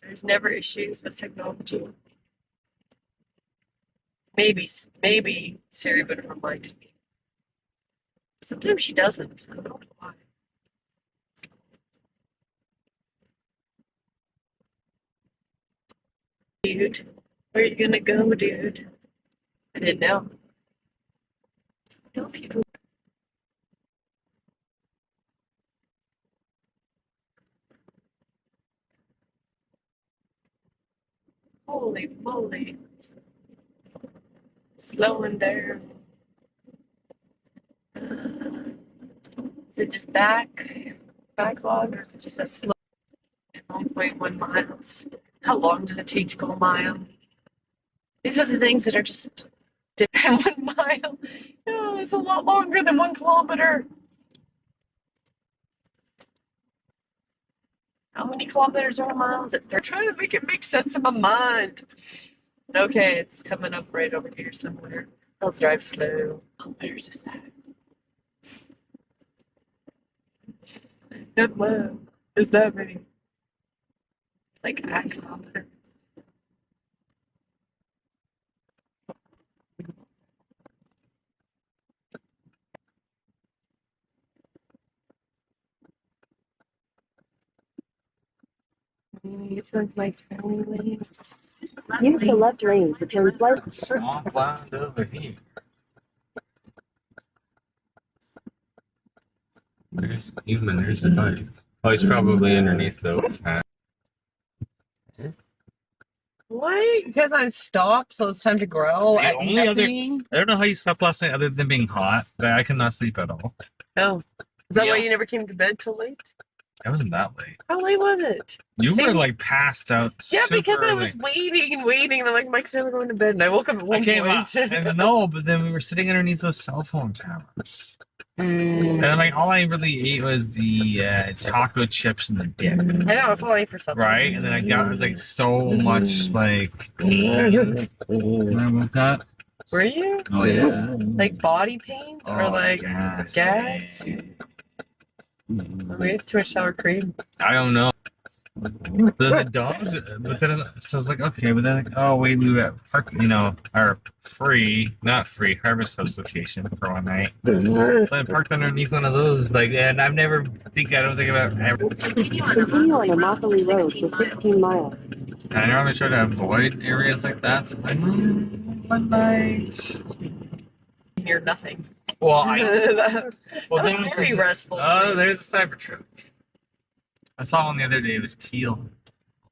Speaker 2: There's never issues with technology. Maybe Siri would have reminded me. Sometimes she doesn't. I don't know why. Dude, where are you gonna go, dude? I didn't know. I don't know if you. Holy moly. Slowing down. Is it just backlog, or is it just a slow 1.1 miles? How long does it take to go a mile? These are the things that are just different. 1 mile. Oh, it's a lot longer than 1 kilometer. How many kilometers are a mile? Is it? They're trying to make it make sense in my mind. Okay, it's coming up right over here somewhere. Let's drive slow. Oh, where's this at? Good one. Is that many? Like a kilometer. Which one's my turn lane?
Speaker 4: Use the left lane to turn slightly.
Speaker 1: Swamp land over here. There's the human, there's the knife. Oh, he's probably underneath the overpass.
Speaker 2: Why? Because I'm stopped, so it's time to grow.
Speaker 1: The
Speaker 2: at
Speaker 1: only other-
Speaker 2: nothing?
Speaker 1: I don't know how you slept last night other than being hot, but I could not sleep at all.
Speaker 2: Oh, is that why
Speaker 1: Yeah.
Speaker 2: you never came to bed till late?
Speaker 1: It wasn't that late.
Speaker 2: How late was it?
Speaker 1: You
Speaker 2: See,
Speaker 1: were like passed out.
Speaker 2: Yeah,
Speaker 1: super
Speaker 2: because I
Speaker 1: early.
Speaker 2: was waiting and waiting, and I'm like, Mike's never going to bed, and I woke up at one
Speaker 1: Okay, well,
Speaker 2: point.
Speaker 1: and no, but then we were sitting underneath those cell phone towers.
Speaker 2: Mm.
Speaker 1: And like all I really ate was the taco chips and the dip.
Speaker 2: I know, that's all I ate for supper.
Speaker 1: Right? And then I was like so much like pain. Remember that?
Speaker 2: Were you?
Speaker 1: Oh yeah.
Speaker 2: Like body pains or like gas? We ate too much sour cream.
Speaker 1: I don't know. But the dogs, but then so I was like, okay, but then like, oh wait, we were at park, our not free harvest house location for one night. So I parked underneath one of those, like, and I don't think about ever.
Speaker 3: Continue on
Speaker 4: Continue on
Speaker 3: Immokalee
Speaker 4: Immokalee Road for 16 miles.
Speaker 1: And I normally try to avoid areas like that. So it's like, one night.
Speaker 2: You're nothing.
Speaker 1: Well,
Speaker 2: that
Speaker 1: well,
Speaker 2: was
Speaker 1: then
Speaker 2: very restful.
Speaker 1: Oh,
Speaker 2: sleep.
Speaker 1: there's a Cybertruck. I saw one the other day. It was teal.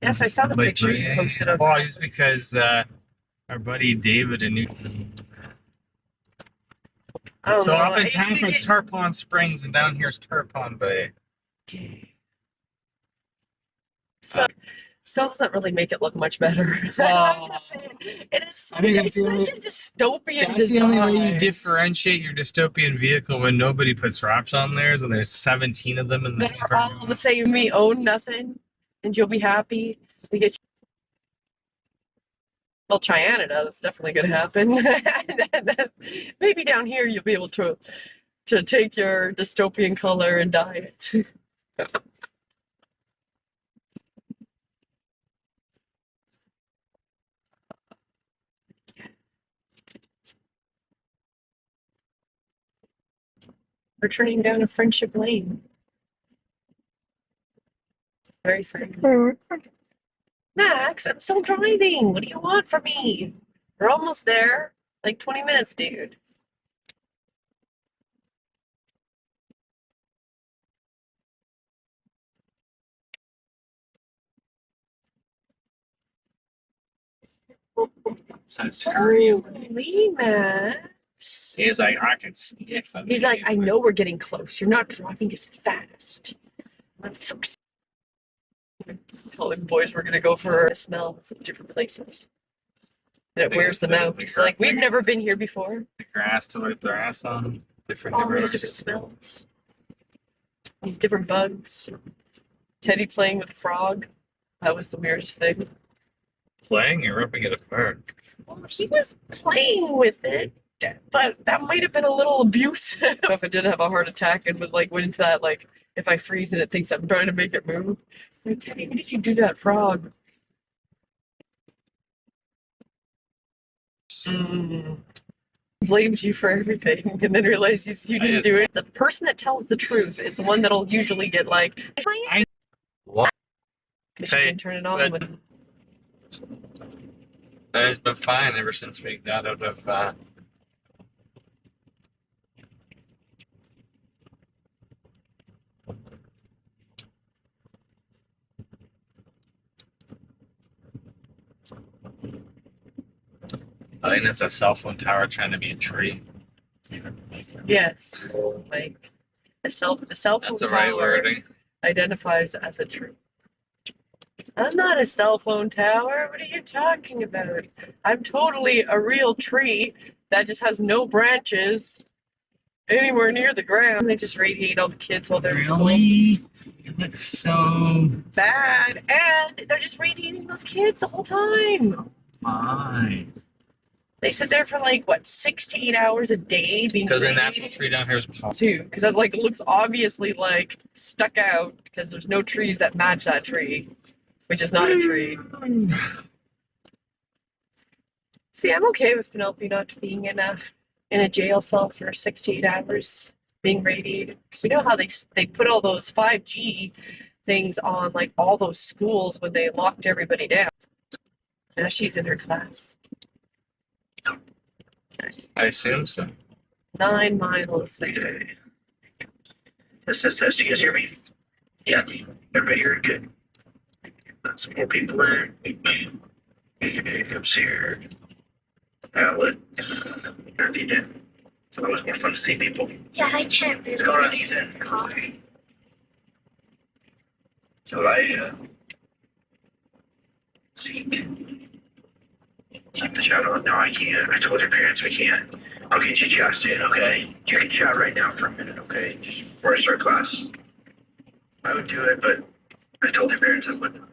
Speaker 2: Yes, I saw the
Speaker 1: Like,
Speaker 2: picture you posted up.
Speaker 1: Well, just because our buddy David and
Speaker 2: I don't
Speaker 1: so
Speaker 2: know.
Speaker 1: up in
Speaker 2: I
Speaker 1: town
Speaker 2: think
Speaker 1: is Tarpon Springs, and down here's Tarpon Bay.
Speaker 2: So, still doesn't really make it look much better.
Speaker 1: Well,
Speaker 2: I'm just saying, it is.
Speaker 1: I think
Speaker 2: It's such a dystopian
Speaker 1: That's the only way you
Speaker 2: design.
Speaker 1: differentiate your dystopian vehicle when nobody puts wraps on theirs, and there's 17 of them in the
Speaker 2: They're all the same. Me own nothing, and you'll be happy. They get. Well, Canada, that's definitely going to happen. And then maybe down here you'll be able to take your dystopian color and dye it. We're turning down a Friendship Lane. Very friendly. Max, I'm still driving. What do you want from me? We're almost there. Like 20 minutes, dude. Holy Max.
Speaker 1: He's like, I can sniff him.
Speaker 2: He's like, I know we're getting close. You're not driving as fast. I'm so excited. Telling boys we're gonna go for smells of different places. And it wears them out. He's like, we've never been here before.
Speaker 1: The grass to wipe their ass on. Different
Speaker 2: All these
Speaker 1: neighborhoods.
Speaker 2: different smells. These different bugs. Teddy playing with a frog. That was the weirdest thing.
Speaker 1: Playing and ripping it apart.
Speaker 2: Well, he was playing with it, but that might have been a little abusive. If I did have a heart attack and would like went into that, like, if I freeze and it thinks I'm trying to make it move. Like, Teddy, why did you do that, frog? Blames you for everything and then realizes you didn't do it. The person that tells the truth is the one that'll usually get like,
Speaker 1: What?
Speaker 2: because you
Speaker 1: Okay,
Speaker 2: can turn it on
Speaker 1: but-
Speaker 2: when
Speaker 1: It's been fine ever since we got out of. I think it's a cell phone tower trying to be a tree.
Speaker 2: yes, like the cell phone
Speaker 1: That's the right
Speaker 2: tower
Speaker 1: wording.
Speaker 2: identifies as a tree. I'm not a cell phone tower. What are you talking about? I'm totally a real tree that just has no branches anywhere near the ground. They just radiate all the kids while they're in school.
Speaker 1: Really? It looks so
Speaker 2: Bad. And they're just radiating those kids the whole time.
Speaker 1: fine.
Speaker 2: They sit there for like, what, 6 to 8 hours a day being
Speaker 1: Does a
Speaker 2: radiated?
Speaker 1: natural tree down here is possible?
Speaker 2: Too, because it like looks obviously like stuck out because there's no trees that match that tree, which is not a tree. See, I'm okay with Penelope not being in a jail cell for 6 to 8 hours being radiated. So you know how they put all those 5G things on like all those schools when they locked everybody down. Now she's in her class.
Speaker 1: I assume so.
Speaker 2: 9 miles a day.
Speaker 5: Test. Do you guys hear me? Yeah. Everybody here good? Let some more people in. It comes here. Outlet. Everything did. It's always more fun to see people.
Speaker 3: Yeah, I can't
Speaker 5: What's going on,
Speaker 3: really
Speaker 5: Ethan?
Speaker 3: car.
Speaker 5: Elijah. Zeke. Keep the chat on. No, I can't. I told your parents we can't. I'll get you chat in, okay? You can chat right now for a minute, okay? Just before I start class. I would do it, but I told your parents I wouldn't.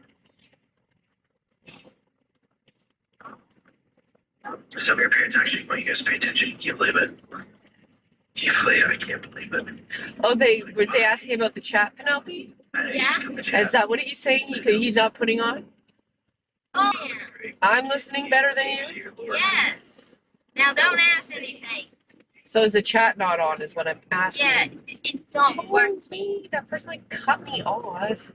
Speaker 5: Some of your parents actually want you guys to pay attention. Can you believe it? Can you believe it? I can't believe it.
Speaker 2: Oh, were they asking about the chat, Penelope?
Speaker 3: Yeah?
Speaker 2: Is that what he's saying? He's not putting on?
Speaker 3: Oh,
Speaker 2: I'm listening better than you?
Speaker 3: yes. Now don't ask anything.
Speaker 2: So is the chat not on is what I'm asking.
Speaker 3: Yeah, it don't work.
Speaker 2: Holy, that person like cut me off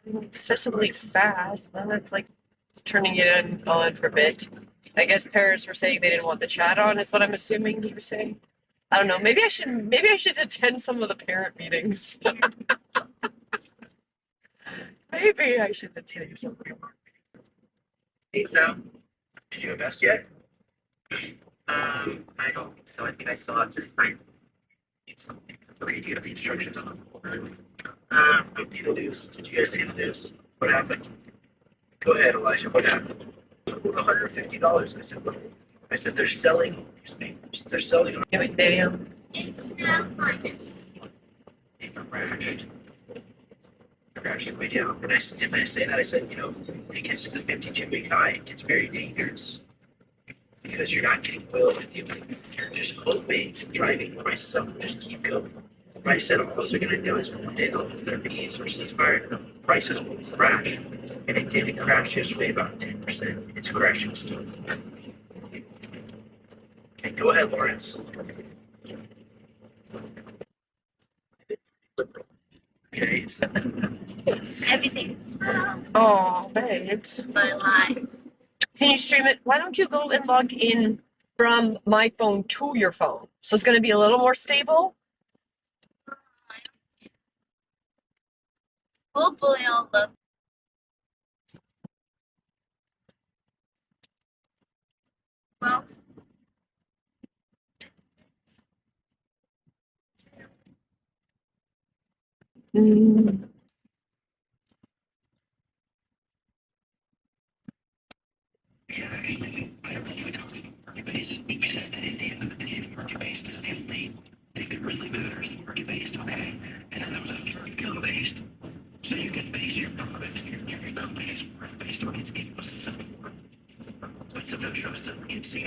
Speaker 2: excessively fast. Then it's like turning it on for a bit. I guess parents were saying they didn't want the chat on, is what I'm assuming he was saying. I don't know. Maybe I should attend some of the parent meetings. Maybe I should attend some of them.
Speaker 5: Think so. Did you invest yet?
Speaker 6: I don't think so. I think I saw it just like it's something.
Speaker 5: Okay, do you have the instructions on it? I see the news. Did you guys see the news? What happened? Go ahead, Elijah. What happened? $150. I said they're selling newspapers. They're selling.
Speaker 2: Give it down.
Speaker 3: It's now minus.
Speaker 5: It crashed. Crashed way down. And I say that, I said, when it gets to the 52-week high, it gets very dangerous. Because you're not getting oil with you. You're just hoping and driving prices up and just keep going. What I said all those are going to do is one day they'll hit their peace or ceasefire and the prices will crash. And it did. It crashed yesterday about 10%. It's crashing still. Okay, go ahead, Lawrence. Okay, so
Speaker 3: Everything's
Speaker 2: Oh, babes.
Speaker 3: my life.
Speaker 2: Can you stream it? Why don't you go and log in from my phone to your phone? So it's going to be a little more stable.
Speaker 3: Hopefully all the well,
Speaker 5: yeah, actually, I don't know if we talked about market-based. We said that at the end of the day, market-based is the only thing that really matters, market-based, okay? And then there was a third income-based. So you can base your profit, your income based based on its ecosystem. But sometimes you're not selling it, so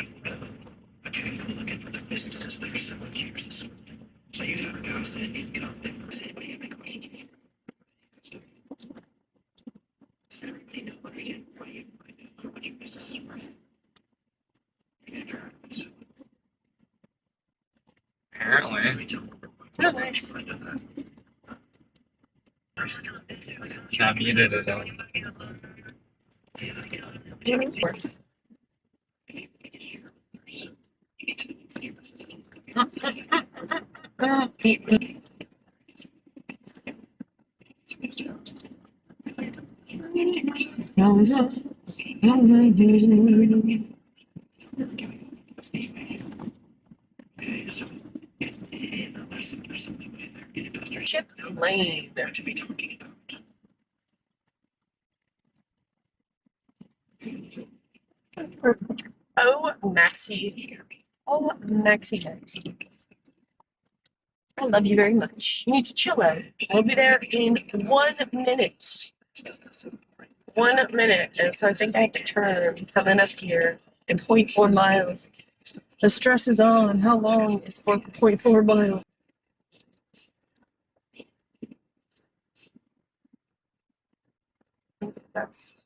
Speaker 5: but you can go look at other businesses that are similar to yours. So you never know, say income. Does anybody have any questions? Does everybody know understand what your business is worth?
Speaker 1: Apparently.
Speaker 2: Oh, nice.
Speaker 1: It's not muted at all.
Speaker 2: Chip lane.
Speaker 5: To be talking about.
Speaker 2: Oh, Maxie. Oh, Maxie. I love you very much. You need to chill out. We'll be there in 1 minute. 1 minute. And so I think I have to turn coming up here in 0.4 miles. The stress is on. How long is 4.4 miles? That's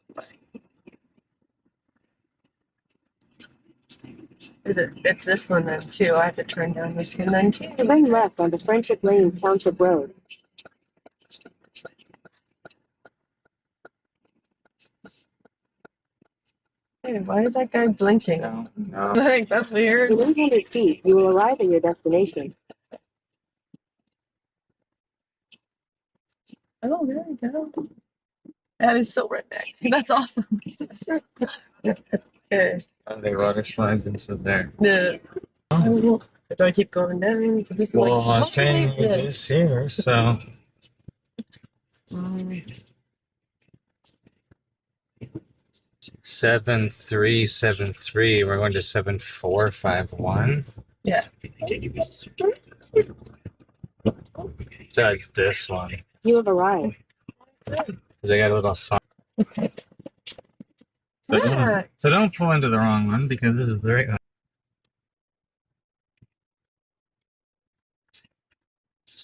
Speaker 2: it's this one then too. I have to turn down this one then too.
Speaker 4: Turn left onto Friendship Lane, Township Road.
Speaker 2: Hey, why is that guy blinking?
Speaker 1: No.
Speaker 2: Like, that's weird.
Speaker 4: In 800 feet, you will arrive at your destination.
Speaker 2: Oh, there we go. That is so redneck. That's awesome. Okay.
Speaker 1: They water slides into there.
Speaker 2: The do I keep going down? Because this is like
Speaker 1: Well, I'm
Speaker 2: supposedly
Speaker 1: saying it is here, so.
Speaker 2: Mm.
Speaker 1: 7373. We're going to 7451.
Speaker 2: Yeah.
Speaker 1: So it's this one.
Speaker 4: You have arrived.
Speaker 1: Because I got a little song.
Speaker 2: Yeah.
Speaker 1: So don't pull into the wrong one because this is the right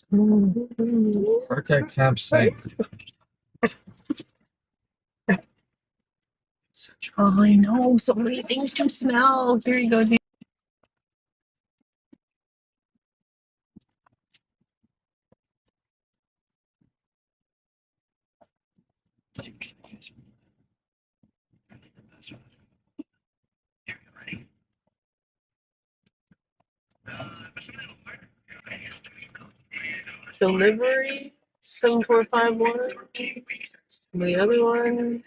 Speaker 1: one. Protect campsite.
Speaker 2: Oh, I know. So many things to smell. Here you go, dude. Delivery 7451. The other one.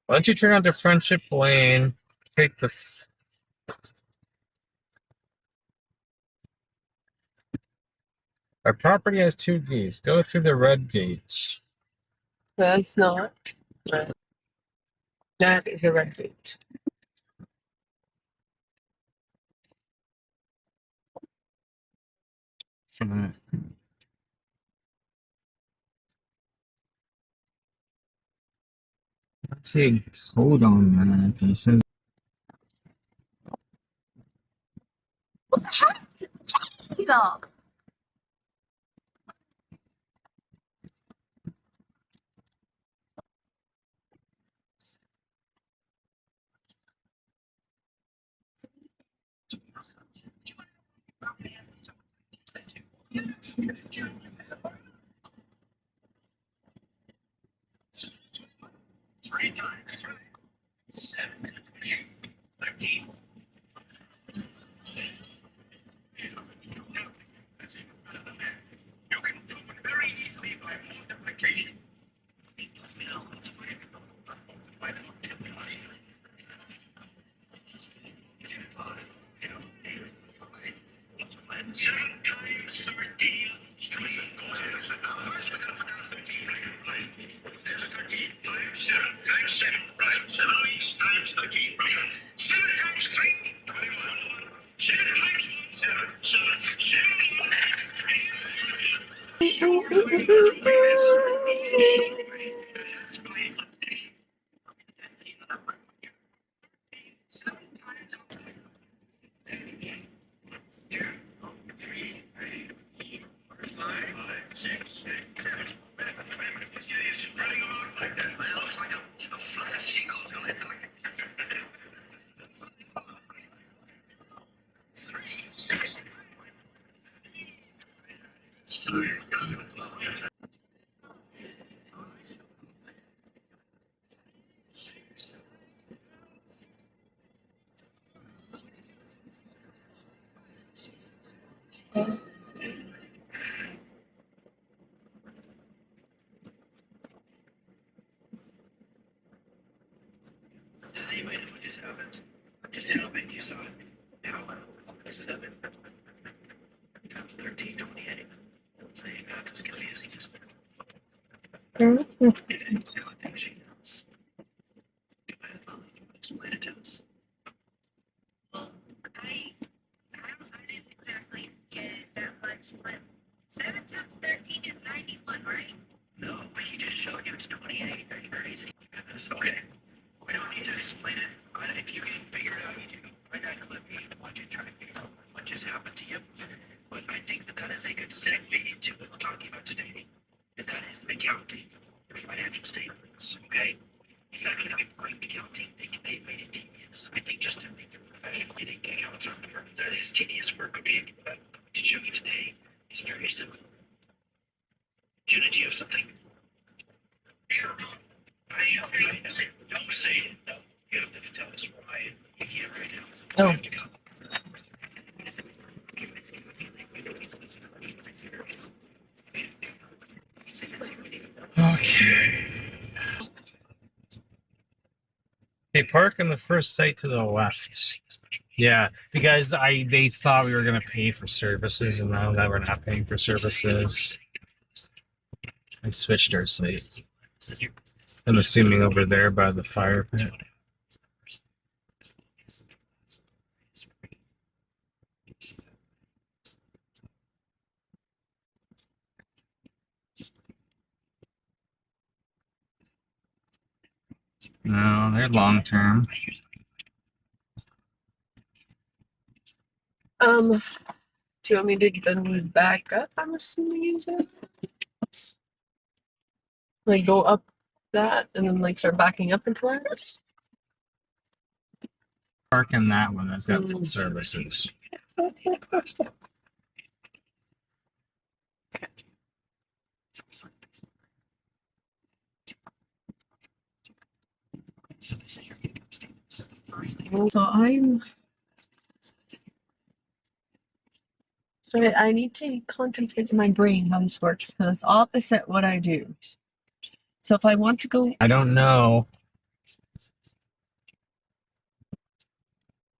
Speaker 1: Why don't you turn onto Friendship Lane? Take the. Our property has 2 gates. Go through the red gates.
Speaker 2: That's not red. That is a red gate.
Speaker 1: Let's see code on that. It says
Speaker 3: Dog.
Speaker 5: Anyway, we just haven't. Just haven't. You saw it. Now, 7 times 1328. Saying that is confusing. Isn't it? it's 28. Are you crazy? Okay. We don't need to explain it. But if you can figure it out, you do. Right now, clip me watch it, try to figure out what just happened to you. But I think that is a good segue into what we're talking about today. And that is accounting your financial statements. Okay? It's not going to be great accounting. They made it tedious. I think just to make it professional, getting accounts on there, that is tedious work. Okay? But what I'm going to show you today is very simple. Jenna, do you have something? I have. Don't say it. No. You have to tell us why. You can't right now.
Speaker 2: Oh.
Speaker 5: You have to go.
Speaker 1: Okay. Hey, park in the first site to the left. Yeah, because they thought we were gonna pay for services, and now that we're not paying for services, I switched our site. I'm assuming over there by the fire pit. No, they're long term.
Speaker 2: Do you want me to then back up? I'm assuming is it? Like go up that and then like start backing up into that?
Speaker 1: Park in that one that's got full services.
Speaker 2: So I need to contemplate in my brain how this works because it's opposite what I do. So if I want to go,
Speaker 1: I don't know.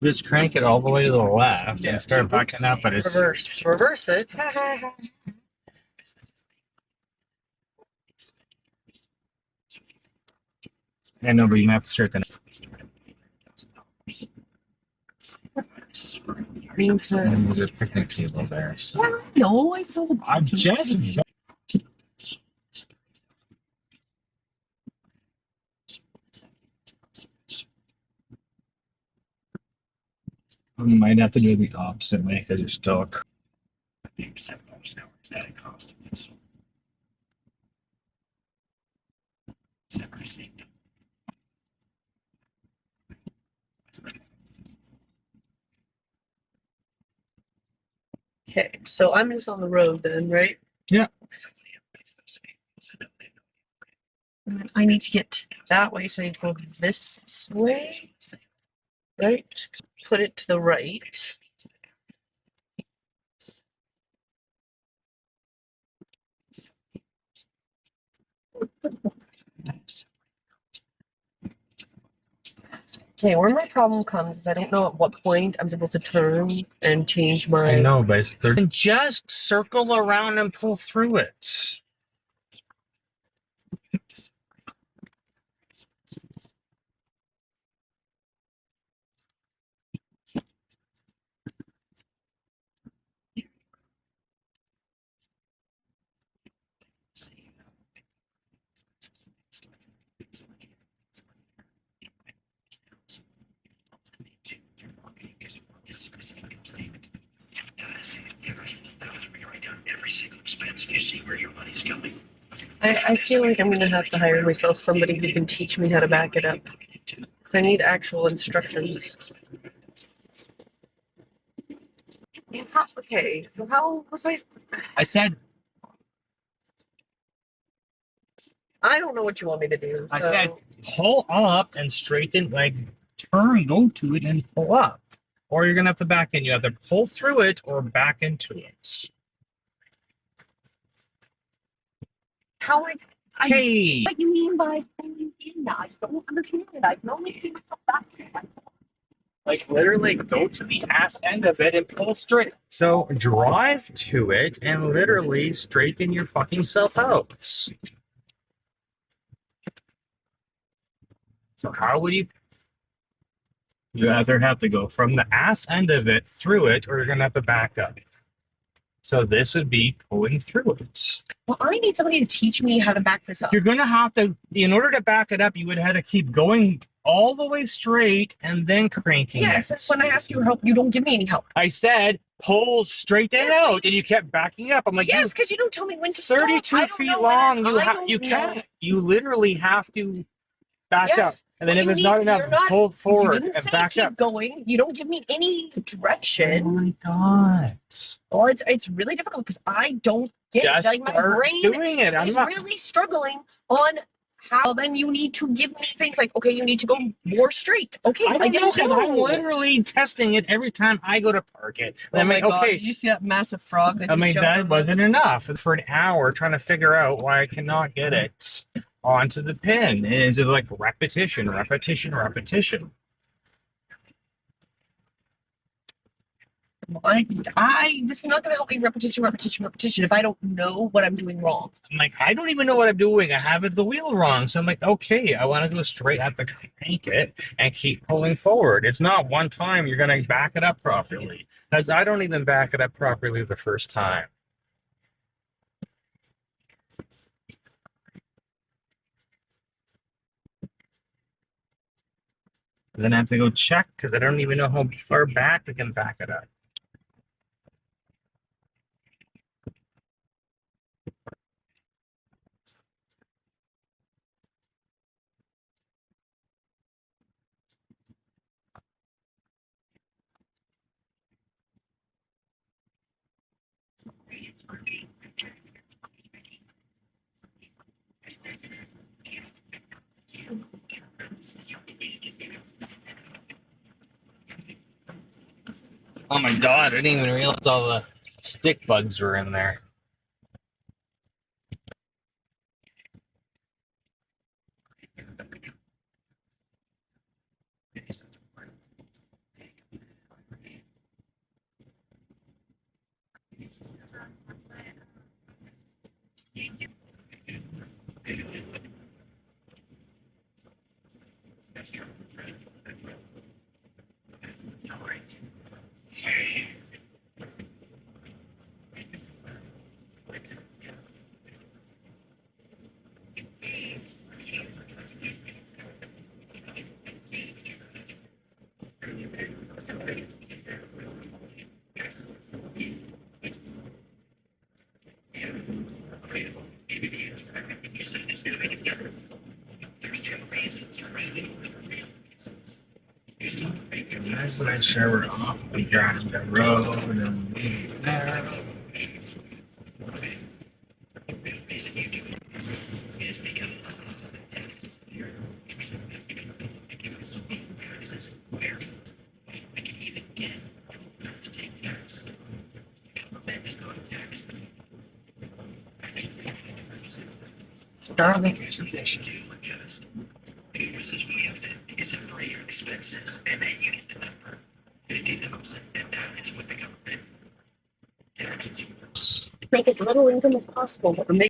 Speaker 1: Just crank it all the way to the left and start backing up, but it's
Speaker 2: reverse it.
Speaker 1: I know, but you have to start the. And there's a picnic table there. So.
Speaker 2: No, I saw the.
Speaker 1: I'm just. We might have to do the opposite way because you're still.
Speaker 5: $7 an hour. Is that a cost?
Speaker 2: Okay, so I'm just on the road then, right?
Speaker 1: Yeah.
Speaker 2: And then I need to get that way, so I need to go this way, right? Put it to the right. Okay, where my problem comes is I don't know at what point I'm supposed to turn and change my.
Speaker 1: I know, but it's 30. Just circle around and pull through it.
Speaker 5: Every single expense, you see where your money's going.
Speaker 2: I feel like I'm gonna have to hire myself somebody who can teach me how to back it up. Because I need actual instructions. Okay, so how was
Speaker 1: I said.
Speaker 2: I don't know what you want me to do.
Speaker 1: I
Speaker 2: so-
Speaker 1: said pull up and straighten, like turn, go to it and pull up. Or you're gonna have to back in. You have to pull through it or back into it.
Speaker 2: How
Speaker 1: Hey,
Speaker 2: what you mean by pulling in? I don't understand it. I can only see myself back.
Speaker 1: like literally go to the ass end of it and pull straight. So drive to it and literally straighten your fucking self out. So how would you? You either have to go from the ass end of it through it, or you're gonna have to back up. So this would be pulling through it.
Speaker 2: Well, I need somebody to teach me how to back this up.
Speaker 1: You're going to have to, in order to back it up, you would have to keep going all the way straight and then cranking
Speaker 2: Yes,
Speaker 1: it.
Speaker 2: that's when I ask you for help, you don't give me any help.
Speaker 1: I said pull straight and
Speaker 2: Yes,
Speaker 1: out, and you kept backing up. I'm like,
Speaker 2: Yes, because you don't tell me when to stop.
Speaker 1: 32
Speaker 2: I don't
Speaker 1: feet
Speaker 2: know when
Speaker 1: long.
Speaker 2: I
Speaker 1: You
Speaker 2: don't know.
Speaker 1: can't. You literally have to back up,
Speaker 2: Yes.
Speaker 1: and then
Speaker 2: Well,
Speaker 1: if
Speaker 2: you
Speaker 1: it's not
Speaker 2: need-
Speaker 1: enough,
Speaker 2: you're not-
Speaker 1: pull
Speaker 2: You
Speaker 1: forward
Speaker 2: didn't
Speaker 1: and
Speaker 2: say
Speaker 1: back
Speaker 2: keep
Speaker 1: up.
Speaker 2: going. You don't give me any
Speaker 1: Oh
Speaker 2: direction.
Speaker 1: my god!
Speaker 2: Well, it's really difficult because I don't get it.
Speaker 1: Just
Speaker 2: Like my
Speaker 1: start
Speaker 2: brain
Speaker 1: doing it. I'm
Speaker 2: is
Speaker 1: not.
Speaker 2: really struggling on how then you need to give me things like, okay, you need to go more straight. Okay,
Speaker 1: I don't know
Speaker 2: didn't
Speaker 1: because I'm literally testing it every time I go to park it.
Speaker 2: Oh
Speaker 1: I'm
Speaker 2: my
Speaker 1: like,
Speaker 2: god,
Speaker 1: okay.
Speaker 2: did you see that massive frog that
Speaker 1: I
Speaker 2: just
Speaker 1: mean,
Speaker 2: jumped
Speaker 1: that
Speaker 2: on
Speaker 1: wasn't
Speaker 2: this?
Speaker 1: enough for an hour trying to figure out why I cannot get it onto the pin. And it's like repetition, repetition, repetition.
Speaker 2: This is not going to help me repetition, repetition, repetition if I don't know what I'm doing wrong.
Speaker 1: I'm like, I don't even know what I'm doing. I have the wheel wrong. So I'm like, okay, I want to go straight at the crank it and keep pulling forward. It's not one time you're going to back it up properly. Because I don't even back it up properly the first time. Then I have to go check because I don't even know how far back we can back it up. Oh my god, I didn't even realize all the stick bugs were in there. Nice and sure we're off the grassman road and Starlink is the dish.
Speaker 5: This is what you have to separate your expenses, and then you get the number. And that is what the government.
Speaker 2: Make as little income as possible. Or make